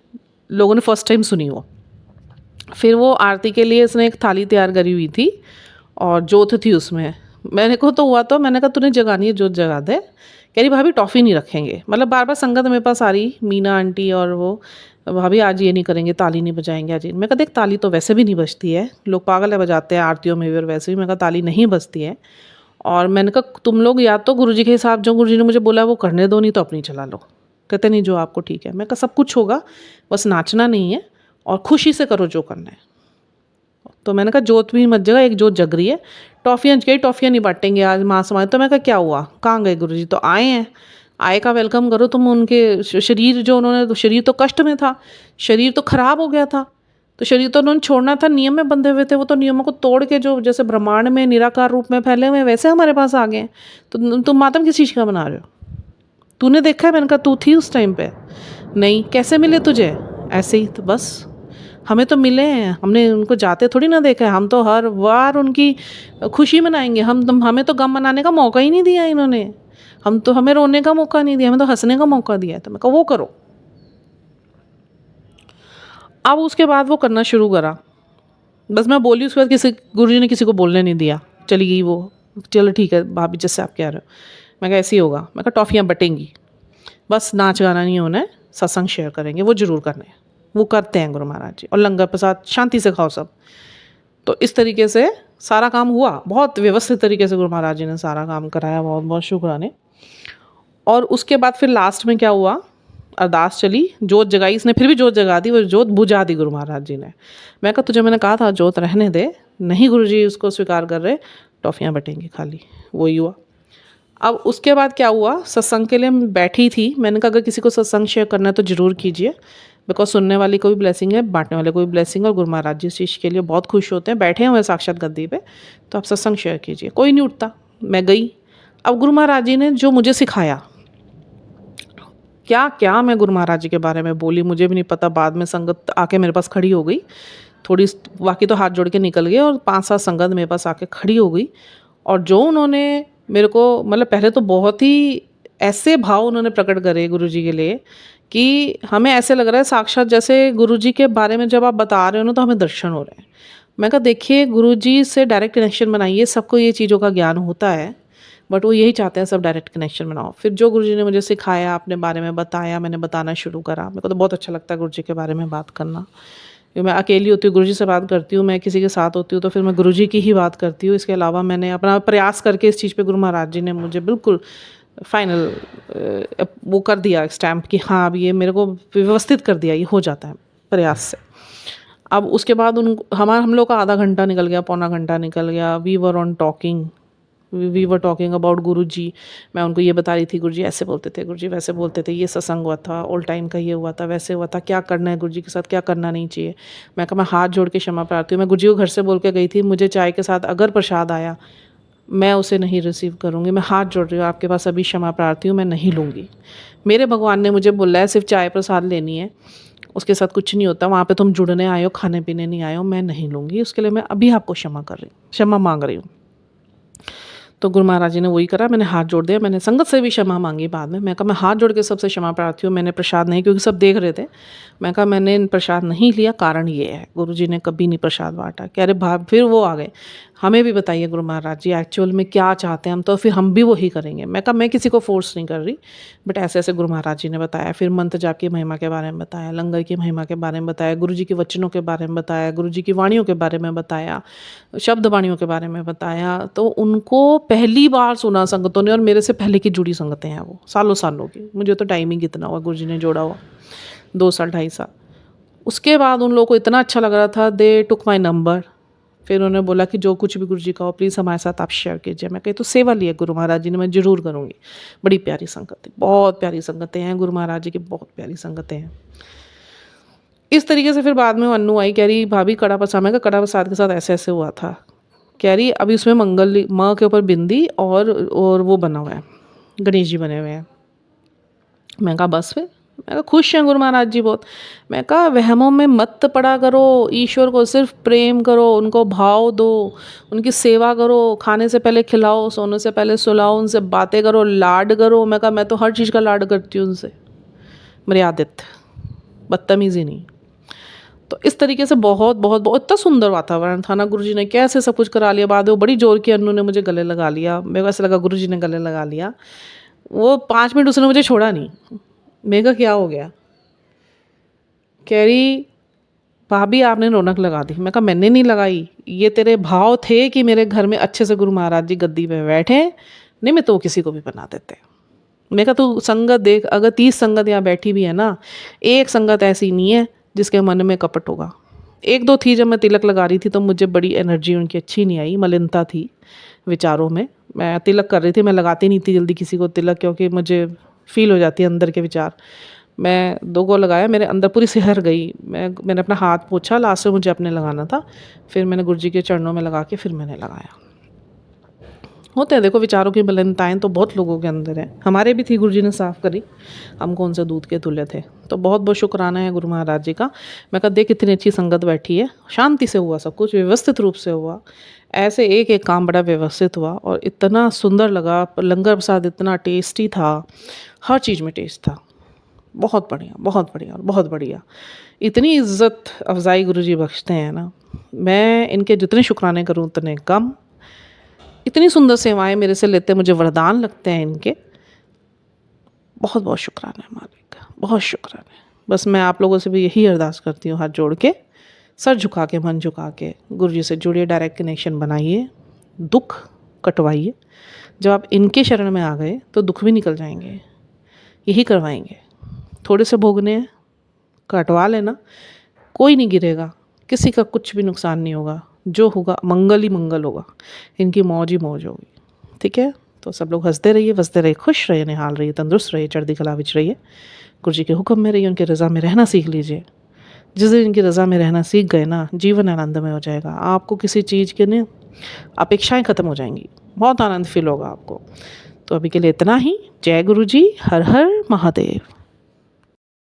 S1: लोगों ने फर्स्ट टाइम सुनी वो। फिर वो आरती के लिए इसने एक थाली तैयार करी हुई थी और जोत थी उसमें। मैंने को तो हुआ, तो मैंने कहा तूने जगानी है जोत जगा दे। कह रही भाभी टॉफ़ी नहीं रखेंगे। मतलब बार बार संगत मेरे पास आ रही, मीना आंटी और वो, भाभी आज ये नहीं करेंगे, ताली नहीं बजाएंगे आज। मैं कहा देख ताली तो वैसे भी नहीं बजती है, लोग पागल है बजाते हैं आरतियों में भी, और वैसे भी मैं कहा ताली नहीं बजती है। और मैंने कहा तुम लोग या तो गुरुजी के हिसाब जो गुरुजी ने मुझे बोला वो करने दो, नहीं तो अपनी चला लो। कहते नहीं जो आपको ठीक है। मैं कहा सब कुछ होगा, बस नाचना नहीं है, और खुशी से करो जो करना है। तो मैंने कहा जोत भी मत जगा, एक जोत जग रही है। टॉफ़ियाँ कई टॉफ़ियाँ नहीं बांटेंगे आज माँ समाज। तो मैं कहा क्या हुआ, कहाँ गए गुरुजी, तो आए हैं, आए का वेलकम करो तुम। उनके शरीर जो उन्होंने, तो शरीर तो कष्ट में था, शरीर तो खराब हो गया था, तो शरीर तो उन्होंने छोड़ना था। नियम में बंधे हुए थे, वो तो नियमों को तोड़ के जो जैसे ब्रह्मांड में निराकार रूप में फैले हुए वैसे हमारे पास आ गए। तो तुम मातम किस चीज़ का बना रहे हो, तूने देखा है। मैंने कहा तू थी उस टाइम पे, नहीं कैसे मिले तुझे, ऐसे ही। तो बस हमें तो मिले हैं, हमने उनको जाते थोड़ी ना देखा है। हम तो हर बार उनकी खुशी मनाएंगे, हमें तो गम मनाने का मौका ही नहीं दिया इन्होंने। हमें रोने का मौका नहीं दिया, हमें तो हंसने का मौका दिया है। तो मैं कहा वो करो। अब उसके बाद वो करना शुरू करा। बस मैं बोली, उसके बाद गुरुजी ने किसी को बोलने नहीं दिया, चली गई वो। चलो ठीक है भाभी जैसे आप कह रहे हो। मैं कहा ऐसे ही होगा। मैं कहा टॉफ़ियाँ बटेंगी, बस नाच गाना नहीं होना है, सत्संग शेयर करेंगे, वो ज़रूर करने हैं। वो करते हैं गुरु महाराज जी, और लंगर प्रसाद शांति से खाओ सब। तो इस तरीके से सारा काम हुआ, बहुत व्यवस्थित तरीके से गुरु महाराज जी ने सारा काम कराया, बहुत बहुत शुक्राने। और उसके बाद फिर लास्ट में क्या हुआ, अरदास चली, जोत जगाई, इसने फिर भी जोत जगा दी, वो जोत बुझा दी गुरु महाराज जी ने। मैं कहा तुझे मैंने कहा था जोत रहने दे, नहीं गुरु जी उसको स्वीकार कर रहे, टॉफ़ियाँ बटेंगी खाली, वही हुआ। अब उसके बाद क्या हुआ, सत्संग के लिए मैं बैठी थी, मैंने कहा अगर किसी को सत्संग शेयर करना है तो ज़रूर कीजिए, बिकॉज सुनने वाले को भी ब्लेसिंग है, बांटने वाले को भी ब्लेसिंग है, और गुरु महाराज जी इस चीज़ के लिए बहुत खुश होते हैं, बैठे हुए साक्षात गद्दी पे, तो आप सत्संग शेयर कीजिए। कोई नहीं उठता, मैं गई। अब गुरु महाराज जी ने जो मुझे सिखाया, क्या क्या मैं गुरु महाराज जी के बारे में बोली मुझे भी नहीं पता। बाद में संगत आके मेरे पास खड़ी हो गई थोड़ी, बाकी तो हाथ जोड़ के निकल गए, और 5-7 संगत मेरे पास आके खड़ी हो गई। और जो उन्होंने मेरे को, मतलब पहले तो बहुत ही ऐसे भाव उन्होंने प्रकट करे गुरु जी के लिए कि हमें ऐसे लग रहा है साक्षात जैसे गुरु जी के बारे में जब आप बता रहे हो ना तो हमें दर्शन हो रहे हैं। मैं कहा देखिए गुरु जी से डायरेक्ट कनेक्शन बनाइए, सबको ये चीज़ों का ज्ञान होता है, बट वो यही चाहते हैं सब डायरेक्ट कनेक्शन बनाओ। फिर जो गुरुजी ने मुझे सिखाया, अपने बारे में बताया, मैंने बताना शुरू करा। मेरे को तो बहुत अच्छा लगता है गुरुजी के बारे में बात करना, क्योंकि मैं अकेली होती हूँ गुरुजी से बात करती हूँ, मैं किसी के साथ होती हूँ तो फिर मैं गुरुजी की ही बात करती हूँ। इसके अलावा मैंने अपना प्रयास करके इस चीज़ पे गुरु महाराज जी ने मुझे बिल्कुल फाइनल वो कर दिया स्टैम्प कि हाँ अब ये मेरे को व्यवस्थित कर दिया, ये हो जाता है प्रयास से। अब उसके बाद हम लोग का आधा घंटा निकल गया, पौना घंटा निकल गया। We were on talking, we were talking about Guru ji. मैं उनको ये बता रही थी गुरु जी ऐसे बोलते थे, गुरु जी वैसे बोलते थे, ये सत्संग हुआ था, ऑल टाइम का ये हुआ था, वैसे हुआ था, क्या करना है गुरु जी के साथ, क्या करना नहीं चाहिए। मैं कहा मैं हाथ जोड़ के क्षमा प्रार्थी हूँ। मैं गुरु जी को घर से बोल के गई थी मुझे चाय के साथ अगर प्रसाद आया मैं उसे नहीं रिसीव करूँगी, मैं हाथ जोड़ रही हूँ आपके पास अभी क्षमा प्रार्थी हूँ, मैं नहीं लूँगी। मेरे भगवान ने मुझे बोला है सिर्फ चाय प्रसाद लेनी है, उसके साथ कुछ नहीं होता, वहाँ पे तुम जुड़ने आए हो, खाने पीने नहीं आए हो, मैं नहीं लूँगी, उसके लिए मैं अभी आपको क्षमा मांग रही हूँ। तो गुरु महाराज जी ने वही करा, मैंने हाथ जोड़ दिया। मैंने संगत से भी क्षमा मांगी बाद में। मैं कहा मैं हाथ जोड़ के सबसे क्षमा प्रार्थी हूँ, मैंने प्रसाद नहीं, क्योंकि सब देख रहे थे। मैं कहा मैंने प्रसाद नहीं लिया, कारण ये है गुरु जी ने कभी नहीं प्रसाद बांटा। कह रहे भाव, फिर वो आ गए हमें भी बताइए गुरु महाराज जी एक्चुअल में क्या चाहते हैं हम, तो फिर हम भी वही करेंगे। मैं कहा मैं किसी को फोर्स नहीं कर रही, बट ऐसे ऐसे गुरु महाराज जी ने बताया। फिर मंत्र जाप की महिमा के बारे में बताया, लंगर की महिमा के बारे में बताया, गुरु जी के वचनों के बारे में बताया, गुरु जी की वाणियों के बारे में बताया, शब्द वाणियों के बारे में बताया। तो उनको पहली बार सुना संगतों ने, और मेरे से पहले की जुड़ी संगतें हैं वो, सालों सालों की। मुझे तो टाइमिंग कितना हुआ गुरु जी ने जोड़ा हुआ, 2 साल 2.5 साल। उसके बाद उन लोगों को इतना अच्छा लग रहा था, दे टुक माई नंबर। फिर उन्होंने बोला कि जो कुछ भी गुरु जी का हो प्लीज़ हमारे साथ आप शेयर कीजिए। मैं कही तो सेवा लिया गुरु महाराज जी ने, मैं ज़रूर करूँगी। बड़ी प्यारी संगत है, बहुत प्यारी संगतें हैं गुरु महाराज जी की, बहुत प्यारी संगतें हैं। इस तरीके से फिर बाद में अन्नू आई, कह रही भाभी कड़ा प्रसाद। मैं कहा कड़ा प्रसाद के साथ ऐसे ऐसे हुआ था। कह रही अभी उसमें मंगल माँ के ऊपर बिंदी और वो बना हुआ है, गणेश जी बने हुए हैं। मैं कहा बस फिर, मैं कहा खुश हैं गुरु महाराज जी बहुत। मैं कहा वहमों में मत पड़ा करो, ईश्वर को सिर्फ प्रेम करो, उनको भाव दो, उनकी सेवा करो, खाने से पहले खिलाओ, सोने से पहले सुलाओ, उनसे बातें करो, लाड करो। मैं कहा मैं तो हर चीज़ का लाड करती हूँ उनसे, मर्यादित, बदतमीज़ी नहीं। तो इस तरीके से बहुत बहुत बहुत इतना सुंदर वातावरण था ना, गुरुजी ने कैसे सब कुछ करा लिया। बाद में वो बड़ी जोर की अन्नू ने मुझे गले लगा लिया, मेरे को ऐसा लगा गुरुजी ने गले लगा लिया। वो 5 मिनट उसने मुझे छोड़ा नहीं। मेरे का क्या हो गया, कह रही भाभी आपने रौनक लगा दी। मैं कहा मैंने नहीं लगाई, ये तेरे भाव थे कि मेरे घर में अच्छे से गुरु महाराज जी गद्दी पे बैठे, नहीं मैं तो किसी को भी बना देते। मैं कहा तू संगत देख, अगर 30 संगत यहाँ बैठी भी है ना, एक संगत ऐसी नहीं है जिसके मन में कपट होगा। 1-2 थी जब मैं तिलक लगा रही थी तो मुझे बड़ी एनर्जी उनकी अच्छी नहीं आई, मलिनता थी विचारों में। मैं तिलक कर रही थी, मैं लगाती नहीं थी जल्दी किसी को तिलक, क्योंकि मुझे फील हो जाती है अंदर के विचार। मैं 2 को लगाया, मेरे अंदर पूरी सिहर गई। मैंने अपना हाथ पोंछा, लास्ट में मुझे अपने लगाना था। फिर मैंने गुरुजी के चरणों में लगा के फिर मैंने लगाया। होते हैं देखो विचारों की मलिनताएं तो बहुत लोगों के अंदर है, हमारे भी थी, गुरुजी ने साफ़ करी। हम कौन से दूध के तुल्य थे। तो बहुत बहुत शुक्राना है गुरु महाराज जी का। मैं कहा देख कितनी अच्छी संगत बैठी है, शांति से हुआ सब कुछ, व्यवस्थित रूप से हुआ। ऐसे एक एक काम बड़ा व्यवस्थित हुआ और इतना सुंदर लगा। लंगर प्रसाद इतना टेस्टी था, हर चीज़ में टेस्ट था। बहुत बढ़िया, बहुत बढ़िया और बहुत बढ़िया। इतनी इज़्ज़त अफजाई गुरुजी बख्शते हैं ना, मैं इनके जितने शुक्राने करूँ उतने कम। इतनी सुंदर सेवाएं मेरे से लेते, मुझे वरदान लगते हैं इनके। बहुत बहुत शुक्राना है मालिक का, बहुत शुक्राना है। बस मैं आप लोगों से भी यही अरदास करती हूँ हाथ जोड़ के, सर झुका के, मन झुका के गुरु जी से जुड़िए, डायरेक्ट कनेक्शन बनाइए, दुख कटवाइए। जब आप इनके शरण में आ गए तो दुख भी निकल जाएंगे, यही करवाएंगे। थोड़े से भोगने हैं, कटवा लेना, कोई नहीं गिरेगा, किसी का कुछ भी नुकसान नहीं होगा, जो होगा मंगल ही मंगल होगा, इनकी मौज ही मौज होगी। ठीक है, तो सब लोग हंसते रहिए, बसते रहिए, खुश रहिए, निहाल रहिए, तंदुरुस्त रहिए, चढ़ती कला विच रहिए, गुरु जी के हुक्म में रहिए, उनकी रज़ा में रहना सीख लीजिए। जिस दिन इनकी रज़ा में रहना सीख गए ना, जीवन आनंदमय हो जाएगा। आपको किसी चीज़ के ने अपेक्षाएं ख़त्म हो जाएंगी, बहुत आनंद फील होगा आपको। तो अभी के लिए इतना ही। जय गुरु जी, हर हर महादेव।